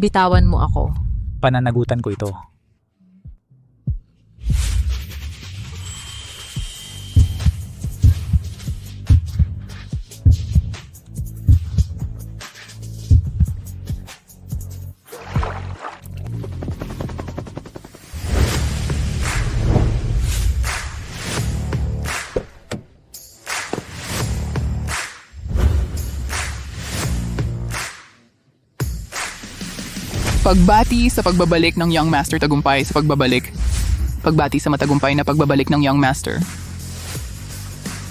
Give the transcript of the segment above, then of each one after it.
Bitawan mo ako. Pananagutan ko ito. Pagbati sa pagbabalik ng Young Master tagumpay sa pagbabalik. Pagbati sa matagumpay na pagbabalik ng Young Master.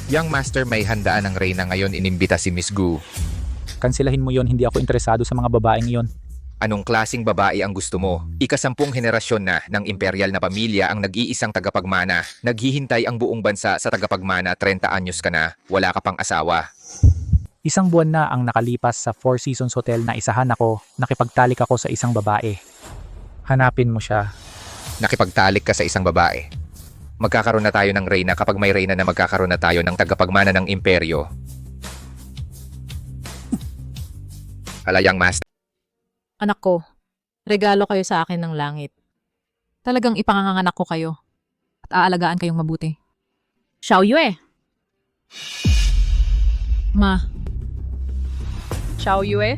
Young Master, may handaan ng Reyna ngayon, inimbita si Miss Gu. Kansilahin mo yon, hindi ako interesado sa mga babaeng yon. Anong klasing babae ang gusto mo? Ika-10 henerasyon na ng imperial na pamilya ang nag-iisang tagapagmana. Naghihintay ang buong bansa sa tagapagmana, 30 anyos ka na, wala ka pang asawa. Isang buwan na ang nakalipas sa Four Seasons Hotel na isahan ako, nakipagtalik ako sa isang babae. Hanapin mo siya. Nakipagtalik ka sa isang babae. Magkakaroon na tayo ng Reyna kapag may Reyna na magkakaroon na tayo ng tagapagmana ng imperyo. Hala, Young Master. Anak ko, regalo kayo sa akin ng langit. Talagang ipanganganak ko kayo at aalagaan kayong mabuti. Xiao Yue. Ma, Xiao Yue,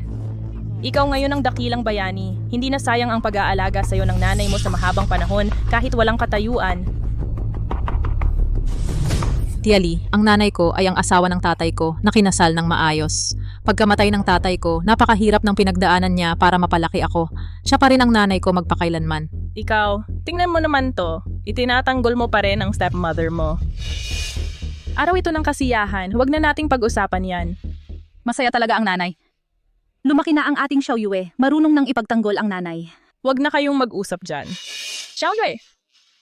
ikaw ngayon ang dakilang bayani. Hindi na sayang ang pag-aalaga sa'yo ng nanay mo sa mahabang panahon kahit walang katayuan. Tia Lee, ang nanay ko ay ang asawa ng tatay ko na kinasal ng maayos. Pagkamatay ng tatay ko, napakahirap ng pinagdaanan niya para mapalaki ako. Siya pa rin ang nanay ko magpakailanman. Ikaw, tingnan mo naman to. Itinatanggol mo pa rin ang stepmother mo. Araw ito ng kasiyahan, huwag na nating pag-usapan yan. Masaya talaga ang nanay. Lumaki na ang ating Xiao Yue, marunong nang ipagtanggol ang nanay. Huwag na kayong mag-usap dyan. Xiao Yue,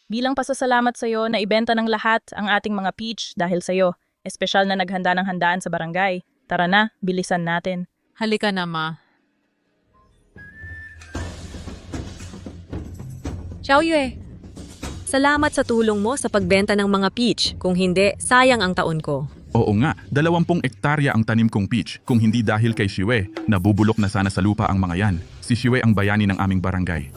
bilang pasasalamat sa'yo na ibenta ng lahat ang ating mga peach dahil sa'yo, espesyal na naghanda ng handaan sa barangay. Tara na, bilisan natin. Halika na, Ma. Xiao Yue, salamat sa tulong mo sa pagbenta ng mga peach. Kung hindi, sayang ang taon ko. Oo nga, 20 ektarya ang tanim kong peach. Kung hindi dahil kay Xiwe, nabubulok na sana sa lupa ang mga yan. Si Xiwe ang bayani ng aming barangay.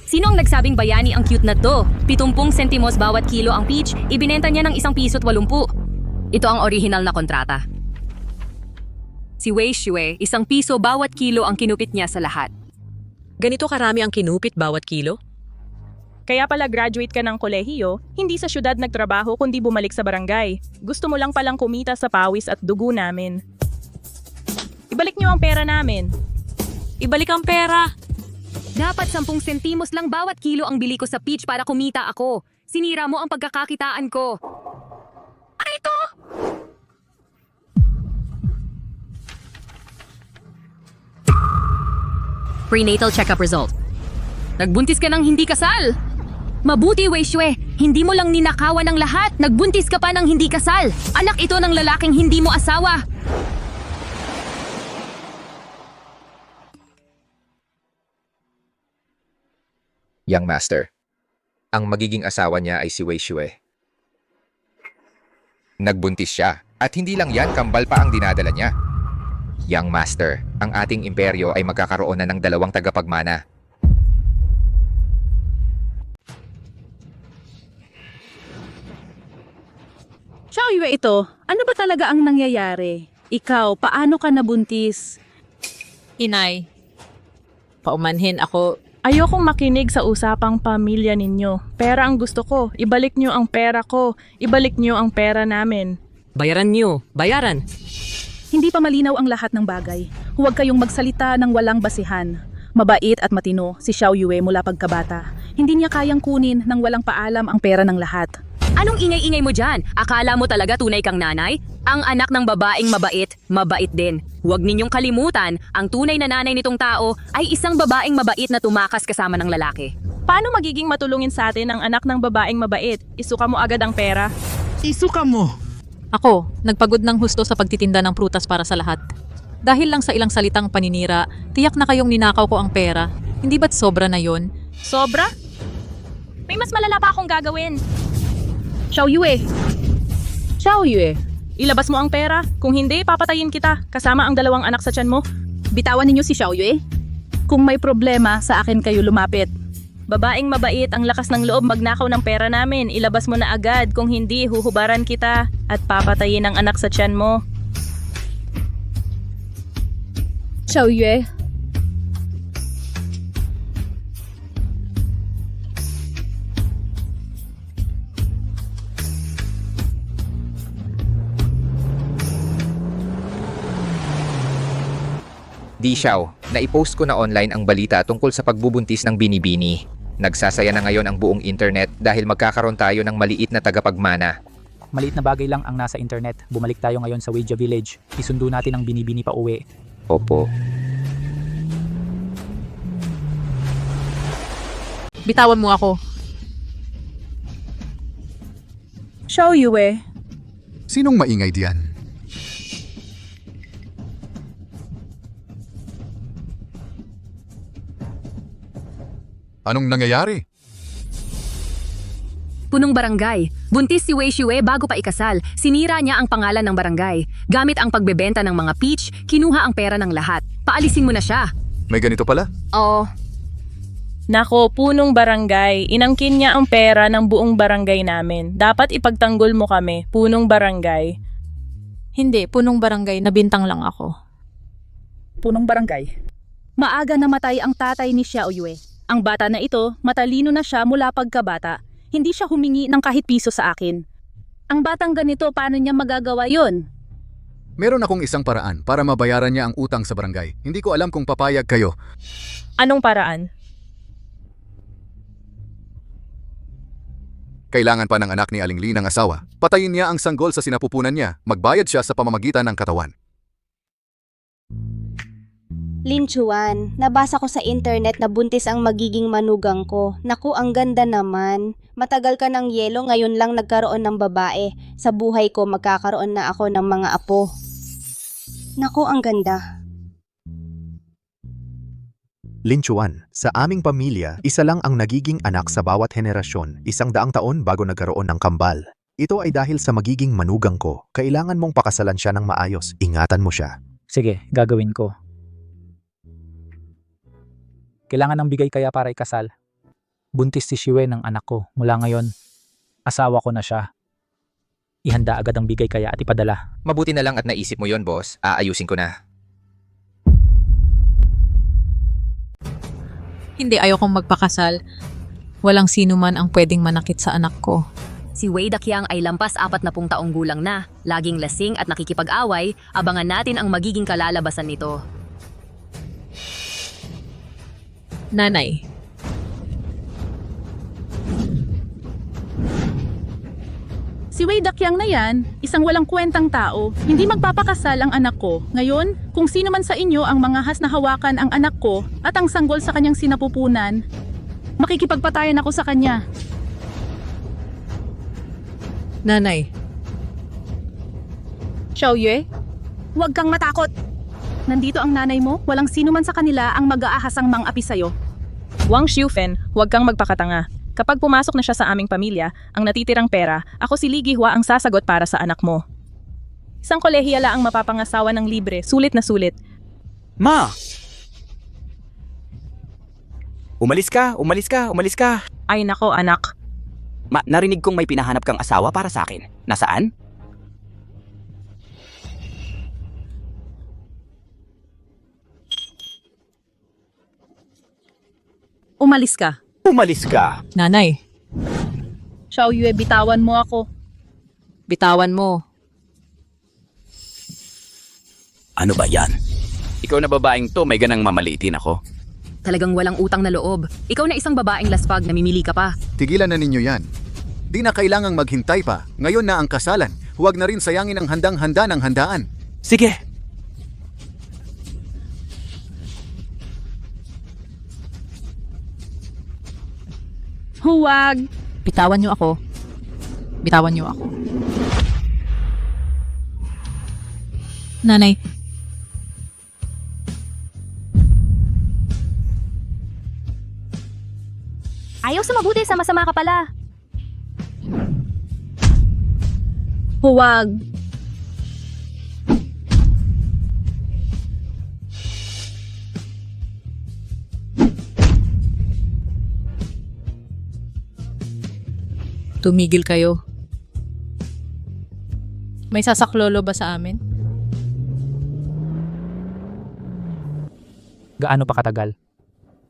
Sino ang nagsabing bayani ang cute na to? 70 sentimos bawat kilo ang peach, ibinenta niya ng 1 piso at 80. Ito ang original na kontrata. Si Wei Xiwe, 1 piso bawat kilo ang kinupit niya sa lahat. Ganito karami ang kinupit bawat kilo? Kaya pala graduate ka ng kolehiyo, hindi sa syudad nagtrabaho kundi bumalik sa barangay. Gusto mo lang palang kumita sa pawis at dugo namin. Ibalik niyo ang pera namin. Ibalik ang pera! Dapat 10 sentimos lang bawat kilo ang bili ko sa peach para kumita ako. Sinira mo ang pagkakakitaan ko. Ano ito? Prenatal checkup result. Nagbuntis ka ng hindi kasal. Mabuti, Wei Xue. Hindi mo lang ninakawan ang lahat. Nagbuntis ka pa ng hindi kasal. Anak ito ng lalaking hindi mo asawa. Young Master. Ang magiging asawa niya ay si Wei Xue. Nagbuntis siya. At hindi lang yan, kambal pa ang dinadala niya. Young Master, ang ating imperyo ay magkakaroon na ng 2 tagapagmana. Xiao Yue ito, ano ba talaga ang nangyayari? Ikaw, paano ka nabuntis? Inay, paumanhin ako. Ayokong makinig sa usapang pamilya ninyo. Pera ang gusto ko. Ibalik niyo ang pera ko. Ibalik niyo ang pera namin. Bayaran niyo, bayaran! Hindi pa malinaw ang lahat ng bagay. Huwag kayong magsalita ng walang basihan. Mabait at matino si Xiao Yue mula pagkabata. Hindi niya kayang kunin ng walang paalam ang pera ng lahat. Anong ingay-ingay mo dyan? Akala mo talaga tunay kang nanay? Ang anak ng babaeng mabait, mabait din. Huwag ninyong kalimutan, ang tunay na nanay nitong tao ay isang babaeng mabait na tumakas kasama ng lalaki. Paano magiging matulungin sa atin ang anak ng babaeng mabait? Isuka mo agad ang pera. Isuka mo! Ako, nagpagod ng husto sa pagtitinda ng prutas para sa lahat. Dahil lang sa ilang salitang paninira, tiyak na kayong ninakaw ko ang pera. Hindi ba't sobra na yon? Sobra? May mas malala pa akong gagawin. Xiao Yue! Xiao Yue! Ilabas mo ang pera. Kung hindi, papatayin kita. Kasama ang 2 anak sa tiyan mo. Bitawan ninyo si Xiao Yue. Kung may problema, sa akin kayo lumapit. Babaeng mabait, ang lakas ng loob magnakaw ng pera namin. Ilabas mo na agad, kung hindi, huhubaran kita at papatayin ang anak sa tiyan mo. Xiao Yue, Di Xiao, naipost ko na online ang balita tungkol sa pagbubuntis ng Binibini. Nagsasaya na ngayon ang buong internet dahil magkakaroon tayo ng maliit na tagapagmana. Maliit na bagay lang ang nasa internet. Bumalik tayo ngayon sa Weijia Village. Isundo natin ang Binibini pa uwi. Opo. Bitawan mo ako. Xiao Yue, Sinong maingay diyan? Anong nangyayari? Punong barangay. Buntis si Wei Shue bago pa ikasal. Sinira niya ang pangalan ng barangay. Gamit ang pagbebenta ng mga peach, kinuha ang pera ng lahat. Paalisin mo na siya. May ganito pala? Oo. Nako, punong barangay. Inangkin niya ang pera ng buong barangay namin. Dapat ipagtanggol mo kami, punong barangay. Hindi, punong barangay, nabintang lang ako. punong barangay. Maaga namatay ang tatay ni Xiao Yue. Ang bata na ito, matalino na siya mula pagkabata. Hindi siya humingi ng kahit piso sa akin. Ang batang ganito, paano niya magagawa yon? Meron akong isang paraan para mabayaran niya ang utang sa barangay. Hindi ko alam kung papayag kayo. Anong paraan? Kailangan pa ng anak ni Aling Lee ng asawa. Patayin niya ang sanggol sa sinapupunan niya. Magbayad siya sa pamamagitan ng katawan. Lin Chuan, nabasa ko sa internet na buntis ang magiging manugang ko. Naku, ang ganda naman. Matagal ka ng yelo, ngayon lang nagkaroon ng babae. Sa buhay ko, magkakaroon na ako ng mga apo. Naku, ang ganda. Lin Chuan, sa aming pamilya, isa lang ang nagiging anak sa bawat henerasyon, 100 taon bago nagkaroon ng kambal. Ito ay dahil sa magiging manugang ko. Kailangan mong pakasalan siya ng maayos. Ingatan mo siya. Sige, gagawin ko. Kailangan ng bigay kaya para ikasal. Buntis si Shue ng anak ko. Mula ngayon, asawa ko na siya. Ihanda agad ang bigay kaya at ipadala. Mabuti na lang at naisip mo yon, boss. Aayusin ko na. Hindi, ayokong magpakasal. Walang sino man ang pwedeng manakit sa anak ko. Si Wei Dakyang ay lampas 40 taong gulang na. Laging lasing at nakikipag-away. Abangan natin ang magiging kalalabasan nito. Nanay, Si Wei Dakyang na yan, isang walang kwentang tao. Hindi magpapakasal ang anak ko. Ngayon, kung sino man sa inyo ang mangahas na hawakan ang anak ko at ang sanggol sa kanyang sinapupunan, makikipagpatayan ako sa kanya. nanay, Xiao Yue, huwag kang matakot. Nandito ang nanay mo, walang sino man sa kanila ang mag-aahasang mang-api sa'yo. Wang Xiufen, huwag kang magpakatanga. Kapag pumasok na siya sa aming pamilya, ang natitirang pera, ako si Li Gihua ang sasagot para sa anak mo. Isang kolehiyala ang mapapangasawa ng libre, sulit na sulit. Ma! Umalis ka, umalis ka, umalis ka. Ay nako anak, Ma, narinig kong may pinahanap kang asawa para sa akin. Nasaan? Umalis ka. Umalis ka. nanay, Xiao Yue, bitawan mo ako. bitawan mo. Ano ba yan? Ikaw na babaeng to, may ganang mamalitin ako. Talagang walang utang na loob. Ikaw na isang babaeng laspag, namimili ka pa. Tigilan na ninyo yan. Di na kailangang maghintay pa. Ngayon na ang kasalan. Huwag na rin sayangin ang handang-handa ng handaan. Sige. Huwag. Bitawan niyo ako. Bitawan niyo ako. Nanay, Ayaw sa mabuti, sama-sama ka pala. Huwag. Tumigil kayo. May sasaklolo ba sa amin? Gaano pa katagal?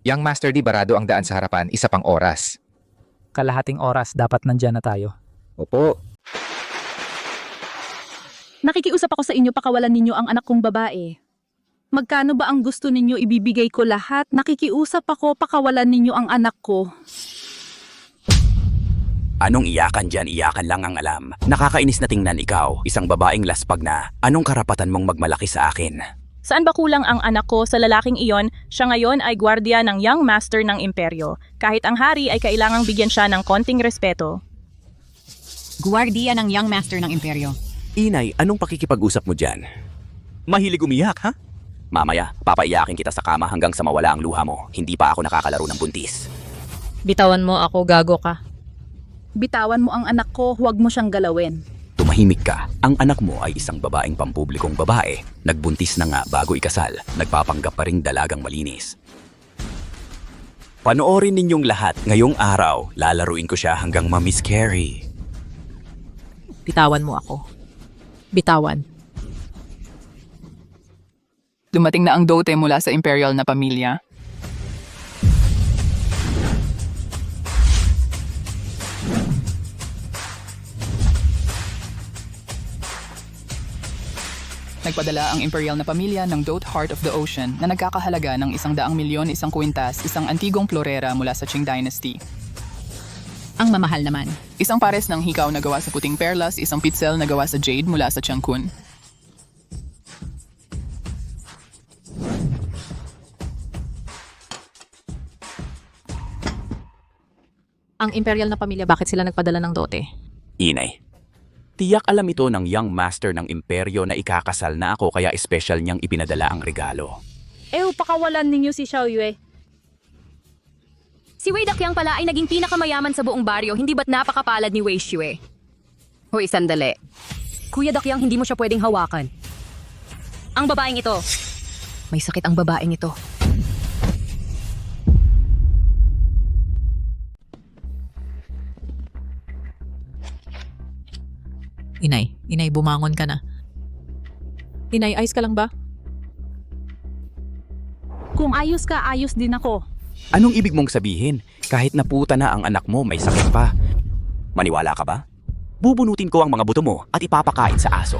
Young Master, di barado ang daan sa harapan, isa pang oras. Kalahating oras dapat nandyan na tayo. Opo. Nakikiusap ako sa inyo, pakawalan ninyo ang anak kong babae. Magkano ba ang gusto ninyo, ibibigay ko lahat? Nakikiusap ako, pakawalan ninyo ang anak ko. Anong iyakan dyan? Iyakan lang ang alam. Nakakainis na tingnan ikaw, isang babaeng laspag na. Anong karapatan mong magmalaki sa akin? Saan ba kulang ang anak ko sa lalaking iyon? Siya ngayon ay gwardiya ng Young Master ng Imperyo. Kahit ang hari ay kailangang bigyan siya ng konting respeto. Guardiya ng Young Master ng Imperyo. Inay, anong pakikipag-usap mo dyan? Mahilig umiyak, ha? Mamaya, papaiyakin kita sa kama hanggang sa mawala ang luha mo. Hindi pa ako nakakalaro ng buntis. Bitawan mo ako, gago ka. Bitawan mo ang anak ko, huwag mo siyang galawin. Tumahimik ka. Ang anak mo ay isang babaeng pampublikong babae. Nagbuntis na nga bago ikasal. Nagpapanggap pa ring dalagang malinis. Panoorin ninyong lahat. Ngayong araw, lalaruin ko siya hanggang ma-miscarry. Bitawan mo ako. Bitawan. Dumating na ang dote mula sa imperial na pamilya. Nagpadala ang imperial na pamilya ng Dote Heart of the Ocean na nagkakahalaga ng 100 milyon, isang kwintas, isang antigong florera mula sa Qing Dynasty. Ang mamahal naman. Isang pares ng hikaw na gawa sa puting perlas, isang pitzel na gawa sa jade mula sa Tiangkun. Ang imperial na pamilya, bakit sila nagpadala ng dote? Inay, tiyak alam ito ng Young Master ng Imperyo na ikakasal na ako kaya special niyang ipinadala ang regalo. Pakawalan ninyo si Xiao Yue. Si Wei Dakyang pala ay naging pinakamayaman sa buong baryo, hindi ba't napakapalad ni Wei Xue? Hoy, sandali. Kuya Dakyang, hindi mo siya pwedeng hawakan. Ang babaeng ito. May sakit ang babaeng ito. Inay, bumangon ka na. Inay, ayos ka lang ba? Kung ayos ka, ayos din ako. Anong ibig mong sabihin? Kahit naputa na ang anak mo, may sakit pa. Maniwala ka ba? Bubunutin ko ang mga buto mo at ipapakain sa aso.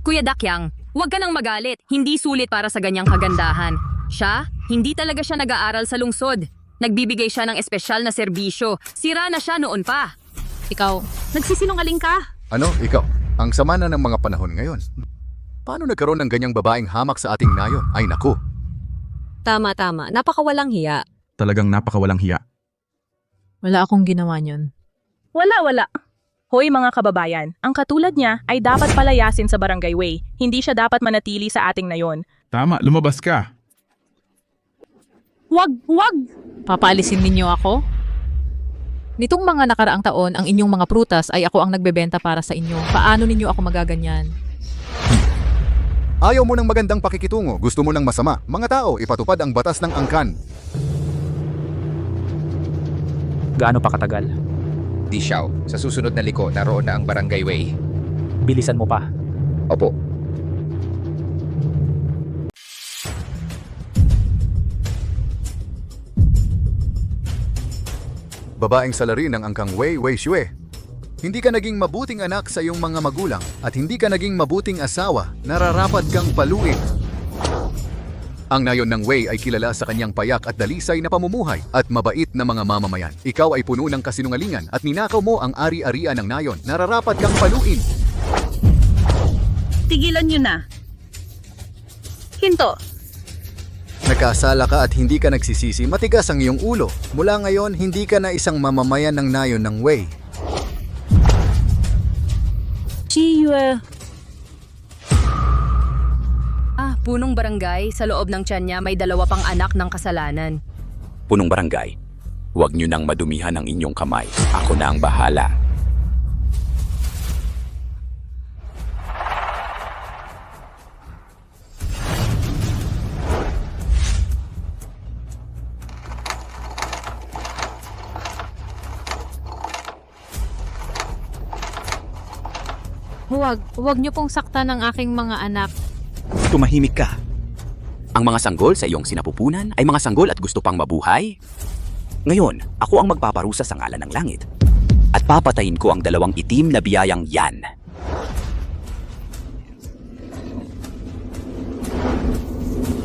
Kuya Dakyang, huwag ka nang magalit. Hindi sulit para sa ganyang kagandahan. Siya, hindi talaga siya nag-aaral sa lungsod. Nagbibigay siya ng espesyal na serbisyo. Sira na siya noon pa. Ikaw, Nagsisinungaling ka. Ano, ikaw? Ang sama na ng mga panahon ngayon. Paano nagkaroon ng ganyang babaeng hamak sa ating nayon? Ay naku. Tama. Napakawalang hiya. Talagang napakawalang hiya. wala akong ginawa niyon. Wala. Hoy mga kababayan, ang katulad niya ay dapat palayasin sa Barangay Way. Hindi siya dapat manatili sa ating nayon. Tama, lumabas ka. Wag! Papaalisin ninyo ako? Nitong mga nakaraang taon, ang inyong mga prutas ay ako ang nagbebenta para sa inyo. Paano ninyo ako magaganyan? Ayaw mo ng magandang pakikitungo, gusto mo ng masama. Mga tao, ipatupad ang batas ng angkan. Gaano pa katagal? Di Xiao, sa susunod na liko, naroon na ang Barangay Way. Bilisan mo pa. Opo. Babaeng salarin ng angkang Wei Xue. Hindi ka naging mabuting anak sa iyong mga magulang at hindi ka naging mabuting asawa, nararapat kang paluin. Ang nayon ng Wei ay kilala sa kanyang payak at dalisay na pamumuhay at mabait na mga mamamayan. Ikaw ay puno ng kasinungalingan at ninakaw mo ang ari-arian ng nayon, nararapat kang paluin. Tigilan nyo na. Hinto. Nagkasala ka at hindi ka nagsisisi, matigas ang iyong ulo. Mula ngayon, hindi ka na isang mamamayan ng nayon ng Wei. Yue. Punong barangay, sa loob ng tiyan niya may 2 pang anak ng kasalanan. Punong barangay, huwag niyo nang madumihan ang inyong kamay. Ako na ang bahala. Huwag niyo pong saktan ang aking mga anak. Tumahimik ka. Ang mga sanggol sa iyong sinapupunan ay mga sanggol at gusto pang mabuhay. Ngayon, ako ang magpaparusa sa ngalan ng langit. At papatayin ko ang dalawang itim na biyayang yan.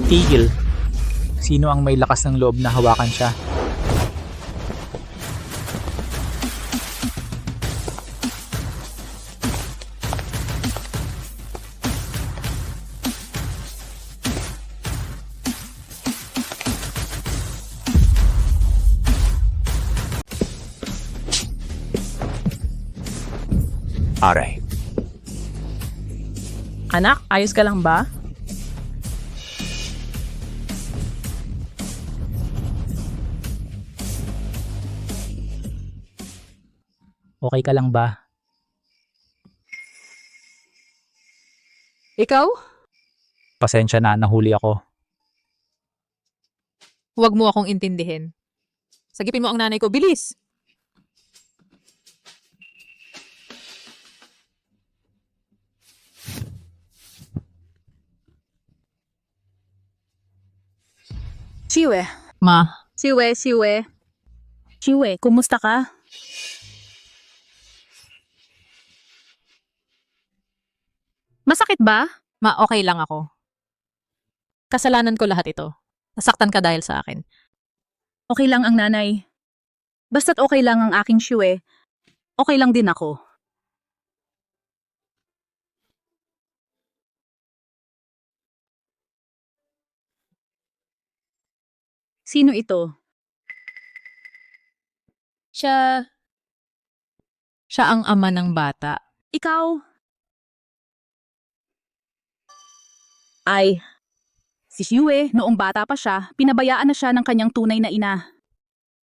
Tigil. Sino ang may lakas ng loob na hawakan siya? Aray. Anak, ayos ka lang ba? Okay ka lang ba? Ikaw? Pasensya na, nahuli ako. Huwag mo akong intindihin. Sagipin mo ang nanay ko, bilis! Shiwe. Ma, Shiwe, kumusta ka? Masakit ba? okay lang ako. Kasalanan ko lahat ito. Nasaktan ka dahil sa akin. Okay lang ang nanay. Basta't okay lang ang aking Shiwe, okay lang din ako. Sino ito? Siya ang ama ng bata. Ikaw? Ay, si Shiwe, noong bata pa siya, pinabayaan na siya ng kanyang tunay na ina.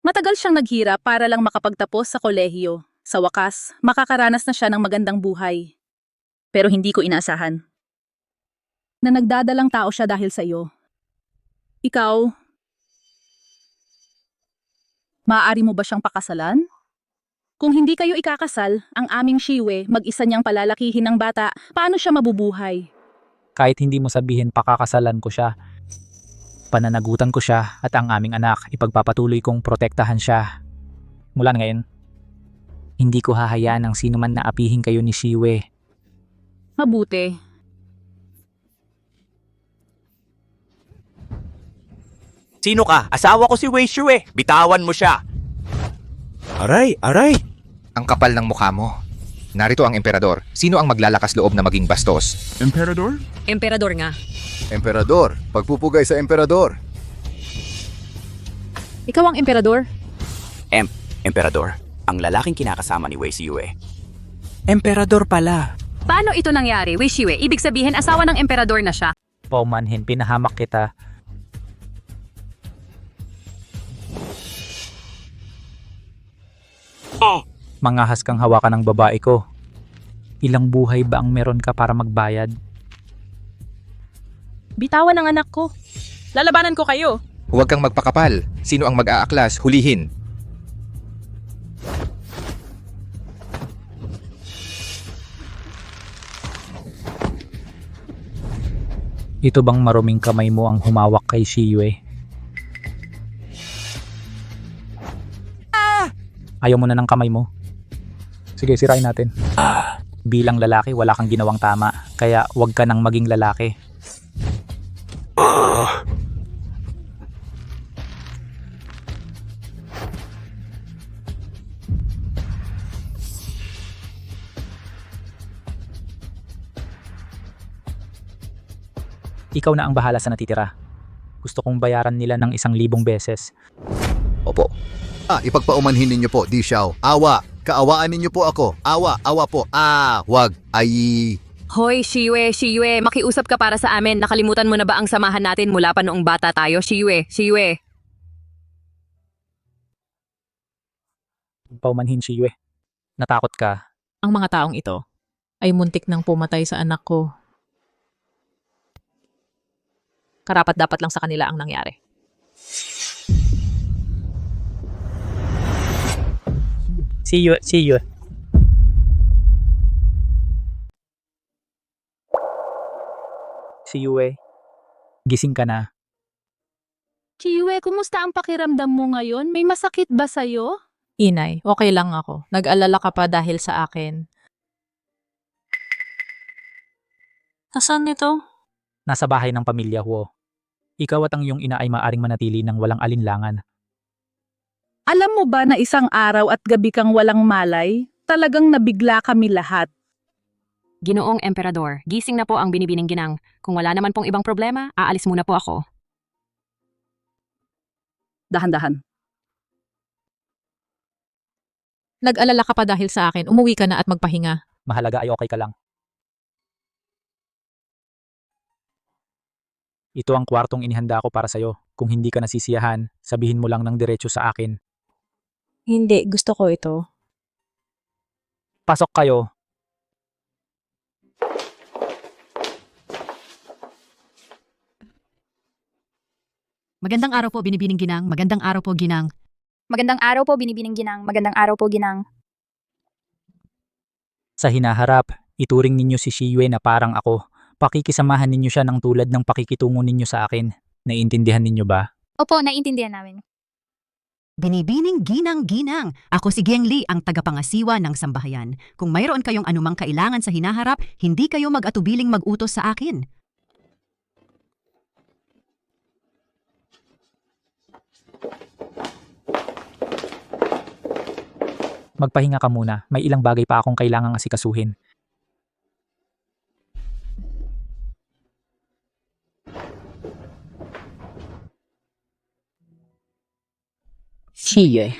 Matagal siyang naghirap para lang makapagtapos sa kolehiyo. Sa wakas, makakaranas na siya ng magandang buhay. Pero hindi ko inaasahan na nagdadalang tao siya dahil sa iyo. Ikaw, maaari mo ba siyang pakasalan? Kung hindi kayo ikakasal, ang aming Shiwe, mag-isa niyang palalakihin ng bata, paano siya mabubuhay? Kahit hindi mo sabihin pakakasalan ko siya, pananagutan ko siya at ang aming anak, ipagpapatuloy kong protektahan siya. Mula ngayon, hindi ko hahayaan ng sino man na apihin kayo ni Shiwe. Mabuti. Sino ka? Asawa ko si Wei Shue. Bitawan mo siya. Aray, aray. Ang kapal ng mukha mo. Narito ang emperador. Sino ang maglalakas loob na maging bastos? Emperador? Emperador nga. Emperador, pagpupugay sa emperador. Ikaw ang emperador? Emperador, ang lalaking kinakasama ni Wei Shue. Emperador pala. Paano ito nangyari, Wei Shue? Ibig sabihin, asawa ng emperador na siya. Paumanhin, pinahamak kita. Mangahas kang hawakan ng babae ko. Ilang buhay ba ang meron ka para magbayad? Bitawan ang anak ko. Lalabanan ko kayo. Huwag kang magpakapal. Sino ang mag-aaklas? Hulihin. Ito bang maruming kamay mo ang humawak kay Shiwe? Ayaw mo na ng kamay mo? Sige, sirain natin. Bilang lalaki, wala kang ginawang tama. Kaya wag ka nang maging lalaki. Ikaw na ang bahala sa natitira. Gusto kong bayaran nila ng 1,000 beses. Opo. Ipagpaumanhin ninyo po, Di Xiao. Awa, kaawaan ninyo po ako. Awa po. Wag. Ay. Hoy, Shiwe, makiusap ka para sa amin. Nakalimutan mo na ba ang samahan natin mula pa noong bata tayo? Shiwe. Paumanhin, Shiwe. Natakot ka. Ang mga taong ito ay muntik nang pumatay sa anak ko. Karapat-dapat lang sa kanila ang nangyari. See you. Si Yue, gising ka na. Chiwe, kumusta ang pakiramdam mo ngayon? May masakit ba sa'yo? Inay, okay lang ako. Nag-alala ka pa dahil sa akin. Nasaan nito? Nasa bahay ng pamilya Huo. Ikaw at ang iyong ina ay maaring manatili ng walang alinlangan. Alam mo ba na isang araw at gabi kang walang malay? Talagang nabigla kami lahat. Ginoong Emperador, gising na po ang binibining ginang. Kung wala naman pong ibang problema, aalis muna po ako. Dahan-dahan. Nag-alala ka pa dahil sa akin. Umuwi ka na at magpahinga. Mahalaga ay okay ka lang. Ito ang kwartong inihanda ko para sa'yo. Kung hindi ka nasisiyahan, sabihin mo lang ng diretso sa akin. Hindi, gusto ko ito. Pasok kayo. Magandang araw po, binibining ginang. Magandang araw po, ginang. Magandang araw po, binibining ginang. Magandang araw po, ginang. Sa hinaharap, ituring ninyo si Shiyue na parang ako. Pakikisamahan ninyo siya ng tulad ng pakikitungo ninyo sa akin. Naiintindihan ninyo ba? Opo, naiintindihan namin. Binibining ginang-ginang. Ako si Giang Li, ang tagapangasiwa ng sambahayan. Kung mayroon kayong anumang kailangan sa hinaharap, hindi kayo mag-atubiling mag-utos sa akin. Magpahinga ka muna. May ilang bagay pa akong kailangang asikasuhin. Shiyue.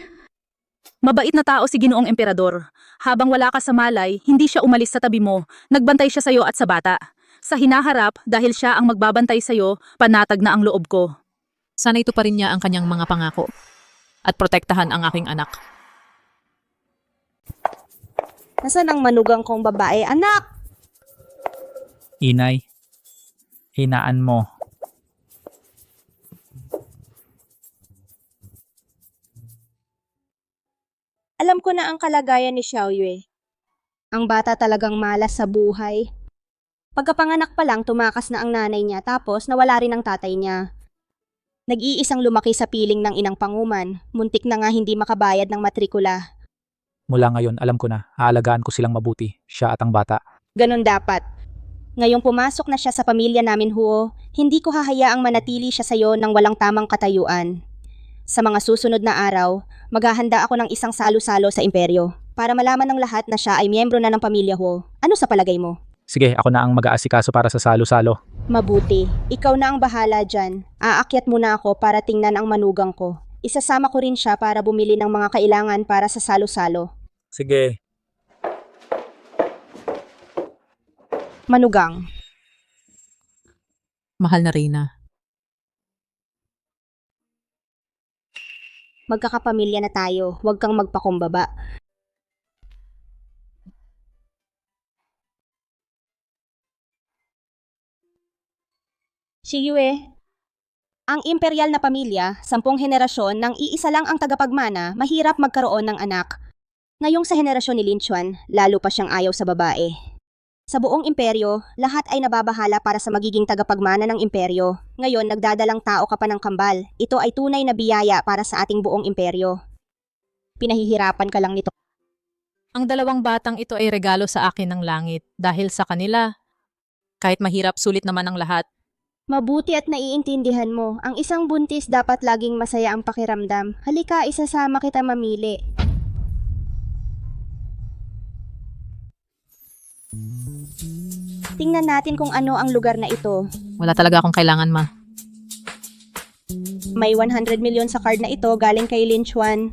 Mabait na tao si Ginoong Emperador. Habang wala ka sa malay, hindi siya umalis sa tabi mo. Nagbantay siya sa'yo at sa bata. Sa hinaharap, dahil siya ang magbabantay sa'yo, panatag na ang loob ko. Sana ito pa rin niya ang kanyang mga pangako. At protektahan ang aking anak. Nasaan ang manugang kong babae? Anak! Inay, hinaan mo. Alam ko na ang kalagayan ni Xiaoyue. Ang bata talagang malas sa buhay. Pagkapanganak pa lang, tumakas na ang nanay niya tapos nawala rin ang tatay niya. Nag-iisang lumaki sa piling ng inang panguman. Muntik na nga hindi makabayad ng matrikula. Mula ngayon, alam ko na, aalagaan ko silang mabuti, siya at ang bata. Ganon dapat. Ngayong pumasok na siya sa pamilya namin, Huo, hindi ko hahayaang manatili siya sa'yo ng walang tamang katayuan. Sa mga susunod na araw, maghahanda ako ng isang salo-salo sa imperyo para malaman ng lahat na siya ay miyembro na ng pamilya Huo. Ano sa palagay mo? Sige, ako na ang mag-aasikaso para sa salo-salo. Mabuti. Ikaw na ang bahala dyan. Aakyat muna ako para tingnan ang manugang ko. Isasama ko rin siya para bumili ng mga kailangan para sa salo-salo. Sige. Manugang. Mahal na Reyna. Magkakapamilya na tayo. Huwag kang magpakumbaba. Shiyue, ang imperial na pamilya, 10 henerasyon nang iisa lang ang tagapagmana, mahirap magkaroon ng anak. Ngayong sa henerasyon ni Lin Chuan, lalo pa siyang ayaw sa babae. Sa buong imperyo, lahat ay nababahala para sa magiging tagapagmana ng imperyo. Ngayon, nagdadalang tao ka pa ng kambal. Ito ay tunay na biyaya para sa ating buong imperyo. Pinahihirapan ka lang nito. Ang dalawang batang ito ay regalo sa akin ng langit dahil sa kanila. Kahit mahirap, sulit naman ang lahat. Mabuti at naiintindihan mo. Ang isang buntis dapat laging masaya ang pakiramdam. Halika, isasama kita mamili. Tingnan natin kung ano ang lugar na ito. Wala talaga akong kailangan, ma. May 100 milyon sa card na ito galing kay Lin Chuan.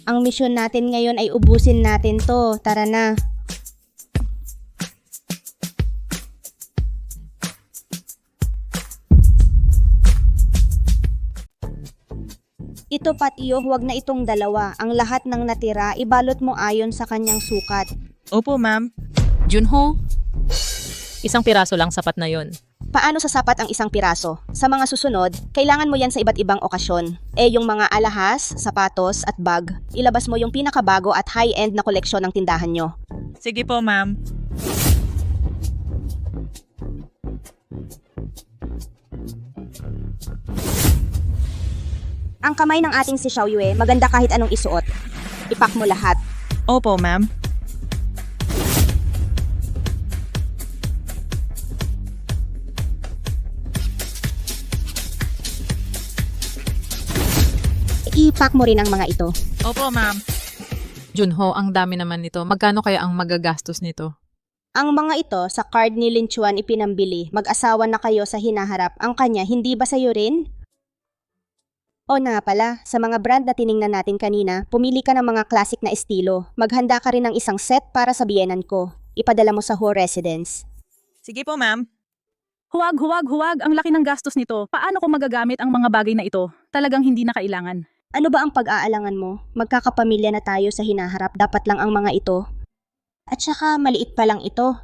Ang misyon natin ngayon ay ubusin natin to. Tara na. Ito patiyo, huwag na itong dalawa. Ang lahat ng natira, ibalot mo ayon sa kanyang sukat. Opo, ma'am. Junho, isang piraso lang sapat na yon. Paano sasapat ang isang piraso? Sa mga susunod, kailangan mo yan sa iba't ibang okasyon. Yung mga alahas, sapatos at bag, ilabas mo yung pinakabago at high-end na koleksyon ng tindahan nyo. Sige po, ma'am. Ang kamay ng ating si Xiao Yue, maganda kahit anong isuot. Ipak mo lahat. Opo, ma'am. Ipak mo rin ang mga ito. Opo, ma'am. Junho, ang dami naman nito. Magkano kaya ang magagastos nito? Ang mga ito sa card ni Lin Chuan ipinambili. Mag-asawa na kayo sa hinaharap. Ang kanya, hindi ba sa'yo rin? O na pala, sa mga brand na tiningnan natin kanina, pumili ka ng mga classic na estilo. Maghanda ka rin ng isang set para sa biyenan ko. Ipadala mo sa Ho Residence. Sige po, ma'am. Huwag, huwag, huwag. Ang laki ng gastos nito. Paano ko magagamit ang mga bagay na ito? Talagang hindi na kailangan. Ano ba ang pag-aalangan mo? Magkakapamilya na tayo sa hinaharap, dapat lang ang mga ito. At saka maliit pa lang ito.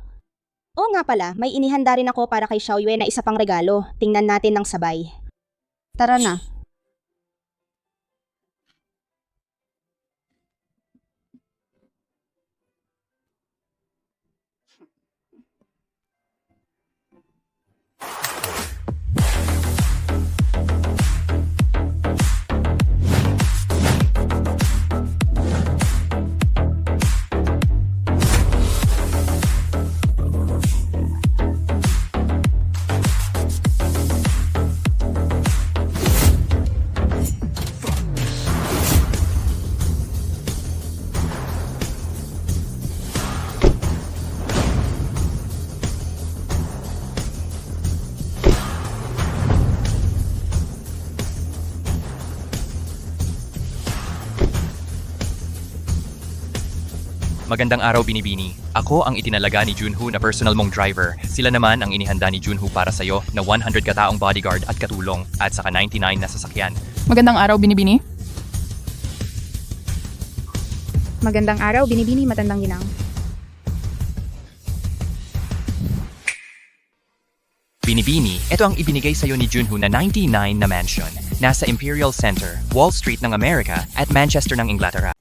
Oo nga pala, may inihanda rin ako para kay Xiao Yue na isa pang regalo. Tingnan natin ng sabay. Tara na. Magandang araw, Binibini. Ako ang itinalaga ni Junho na personal mong driver. Sila naman ang inihanda ni Junho para sa'yo na 100 kataong bodyguard at katulong at saka 99 na sasakyan. Magandang araw, Binibini. Magandang araw, Binibini, matandang ginang. Binibini, ito ang ibinigay sa'yo ni Junho na 99 na mansion. Nasa Imperial Center, Wall Street ng Amerika at Manchester ng Inglaterra.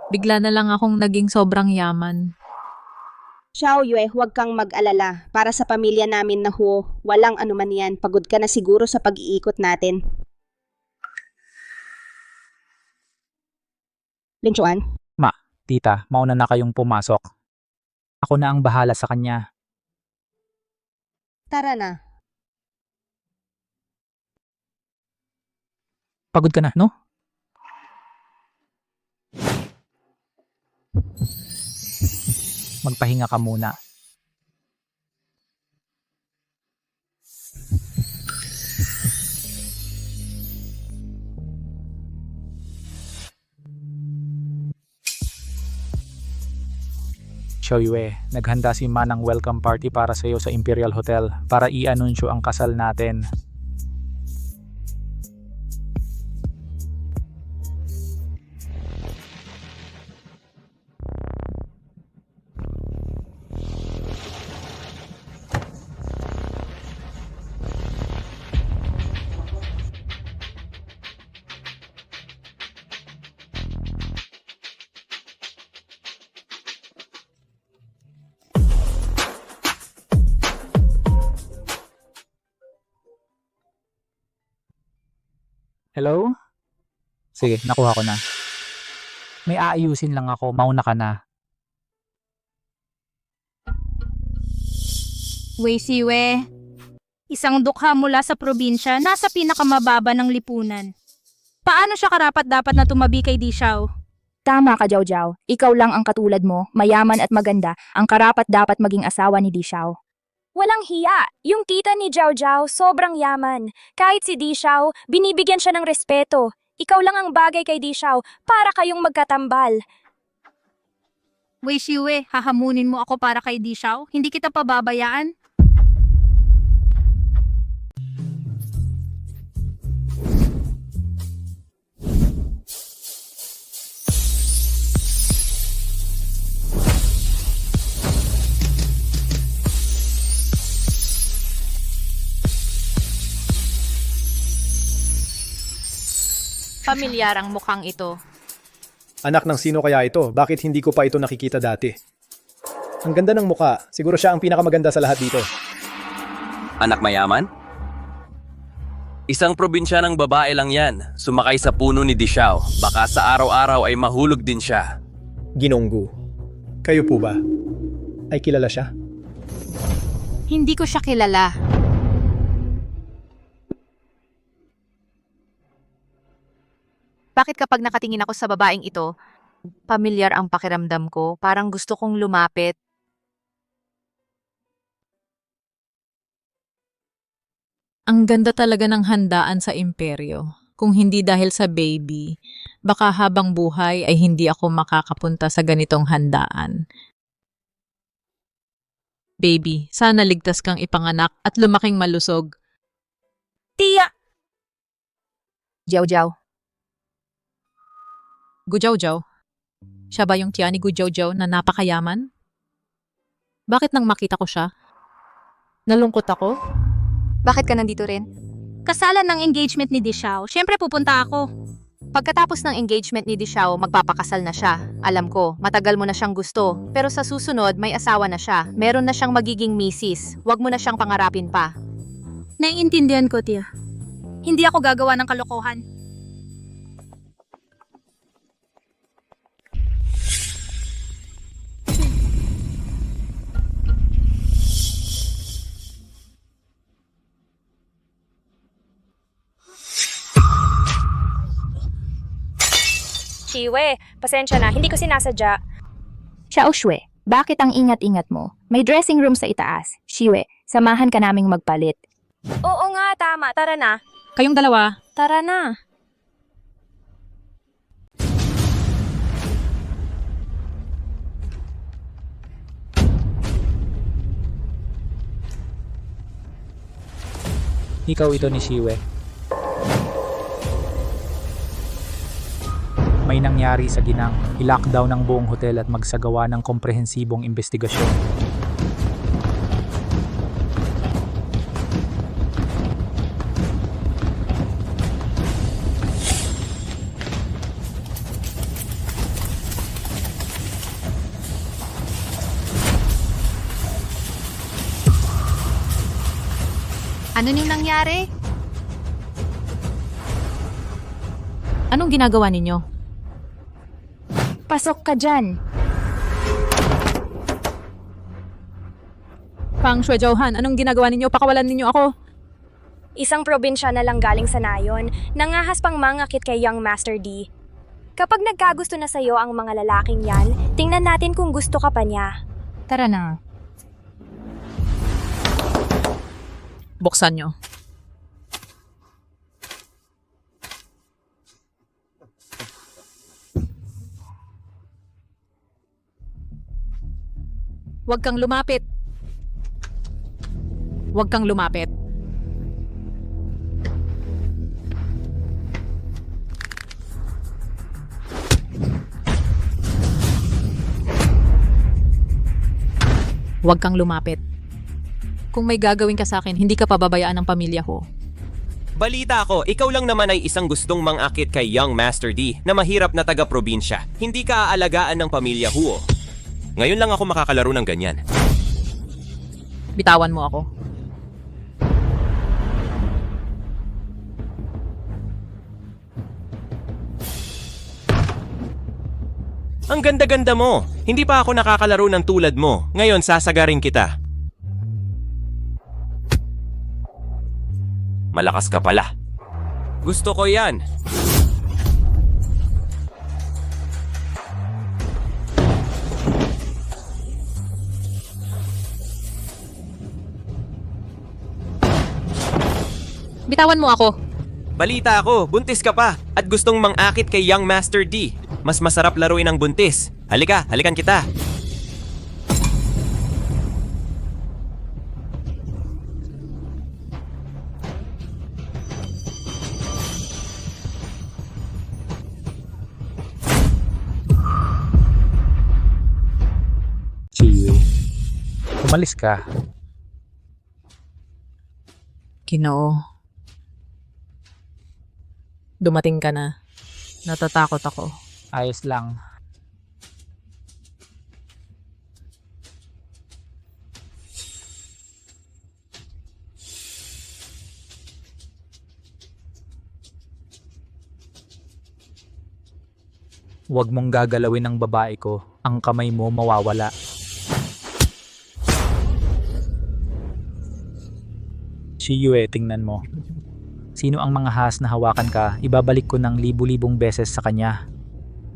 Bigla na lang akong naging sobrang yaman. Xiao Yue, huwag kang mag-alala. Para sa pamilya namin na Huo, walang anuman yan. Pagod ka na siguro sa pag-iikot natin. Lin Chuan? Tita, mauna na kayong pumasok. Ako na ang bahala sa kanya. Tara na. Pagod ka na, no? Magpahinga ka muna. Xiao Yue, naghanda si Ma ng welcome party para sa iyo sa Imperial Hotel para i-anunsyo ang kasal natin. Hello? Sige, nakuha ko na. May aayusin lang ako, mauna ka na. Wei Siwe, isang dukha mula sa probinsya, nasa pinakamababa ng lipunan. Paano siya karapat-dapat na tumabi kay Di Xiao? Tama ka, Jiao Jiao. Ikaw lang ang katulad mo, mayaman at maganda, ang karapat-dapat maging asawa ni Di Xiao. Walang hiya. Yung tita ni Jiao Jiao, sobrang yaman. Kahit si Di Xiao, binibigyan siya ng respeto. Ikaw lang ang bagay kay Di Xiao para kayong magkatambal. Wei Xiwe, hahamunin mo ako para kay Di Xiao? Hindi kita pababayaan? Pamilyar ang mukhang ito. Anak ng sino kaya ito? Bakit hindi ko pa ito nakikita dati? Ang ganda ng muka. Siguro siya ang pinakamaganda sa lahat dito. Anak mayaman? Isang probinsya ng babae lang yan. Sumakay sa puno ni Dishao. Baka sa araw-araw ay mahulog din siya. Ginonggu. Kayo po ba? Ay kilala siya? Hindi ko siya kilala. Bakit kapag nakatingin ako sa babaeng ito, pamilyar ang pakiramdam ko, parang gusto kong lumapit. Ang ganda talaga ng handaan sa imperyo. Kung hindi dahil sa baby, baka habang buhay ay hindi ako makakapunta sa ganitong handaan. Baby, sana ligtas kang ipanganak at lumaking malusog. Tia! Jiao-jiao. Gujaw-jaw. Siya ba yung tiya ni Gujaw-jaw na napakayaman? Bakit nang makita ko siya? Nalungkot ako? Bakit ka nandito rin? Kasalan ng engagement ni Dishao. Siyempre pupunta ako. Pagkatapos ng engagement ni Dishao, magpapakasal na siya. Alam ko, matagal mo na siyang gusto. Pero sa susunod, may asawa na siya. Meron na siyang magiging misis. Huwag mo na siyang pangarapin pa. Naiintindihan ko, Tia. Hindi ako gagawa ng kalokohan. Shiwe, pasensya na, hindi ko sinasadya. Xiaoxue, bakit ang ingat-ingat mo? May dressing room sa itaas. Shiwe, samahan ka naming magpalit. Oo nga, tama. Tara na. Kayong dalawa. Tara na. Ikaw ito ni Shiwe. May nangyari sa ginang, i-lockdown ng buong hotel at magsagawa ng komprehensibong investigasyon. Ano nyung nangyari? Anong ginagawa ninyo? Pasok ka dyan. Pang Shuejohan, anong ginagawa ninyo? Pakawalan ninyo ako. Isang probinsya na lang galing sa nayon, nangahas pang mangakit kay Young Master D. Kapag nagkagusto na sa'yo ang mga lalaking yan, tingnan natin kung gusto ka pa niya. Tara na. Buksan nyo. Huwag kang lumapit. Huwag kang lumapit. Huwag kang lumapit. Kung may gagawin ka sa akin, hindi ka pababayaan ng pamilya ko. Balita ko, ikaw lang naman ay isang gustong mangakit kay Young Master D na mahirap na taga-probinsya. Hindi ka aalagaan ng pamilya Huo. Ngayon lang ako makakalaro ng ganyan. Bitawan mo ako. Ang ganda-ganda mo. Hindi pa ako nakakalaro ng tulad mo. Ngayon sasagarin kita. Malakas ka pala. Gusto ko yan. Bitawan mo ako. Balita ako, buntis ka pa at gustong mangakit kay Young Master D. Mas masarap laruin ang buntis. Halika, halikan kita. Shiwe, umalis ka. Ginoo. Dumating ka na. Natatakot ako. Ayos lang. Huwag mong gagalawin ng babae ko. Ang kamay mo mawawala. Shiyue, tingnan mo. Sino ang mga has na hawakan ka, ibabalik ko ng libu-libong beses sa kanya.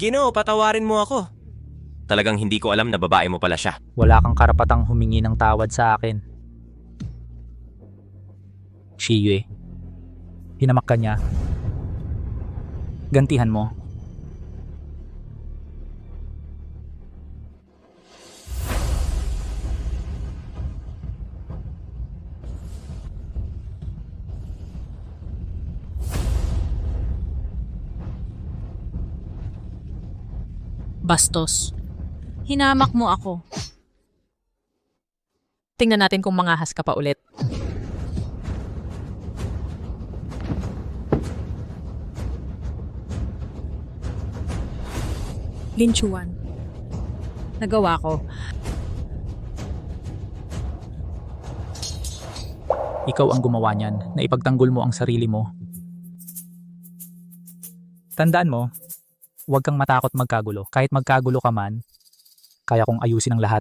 Ginoo, patawarin mo ako. Talagang hindi ko alam na babae mo pala siya. Wala kang karapatang humingi ng tawad sa akin. Shiyue, hinamak ka niya. Gantihan mo. Bastos. Hinamak mo ako. Tingnan natin kung mangahas ka pa ulit. Lin Chuan. Nagawa ko. Ikaw ang gumawa niyan, na ipagtanggol mo ang sarili mo. Tandaan mo, huwag kang matakot magkagulo. Kahit magkagulo ka man, kaya kong ayusin ang lahat.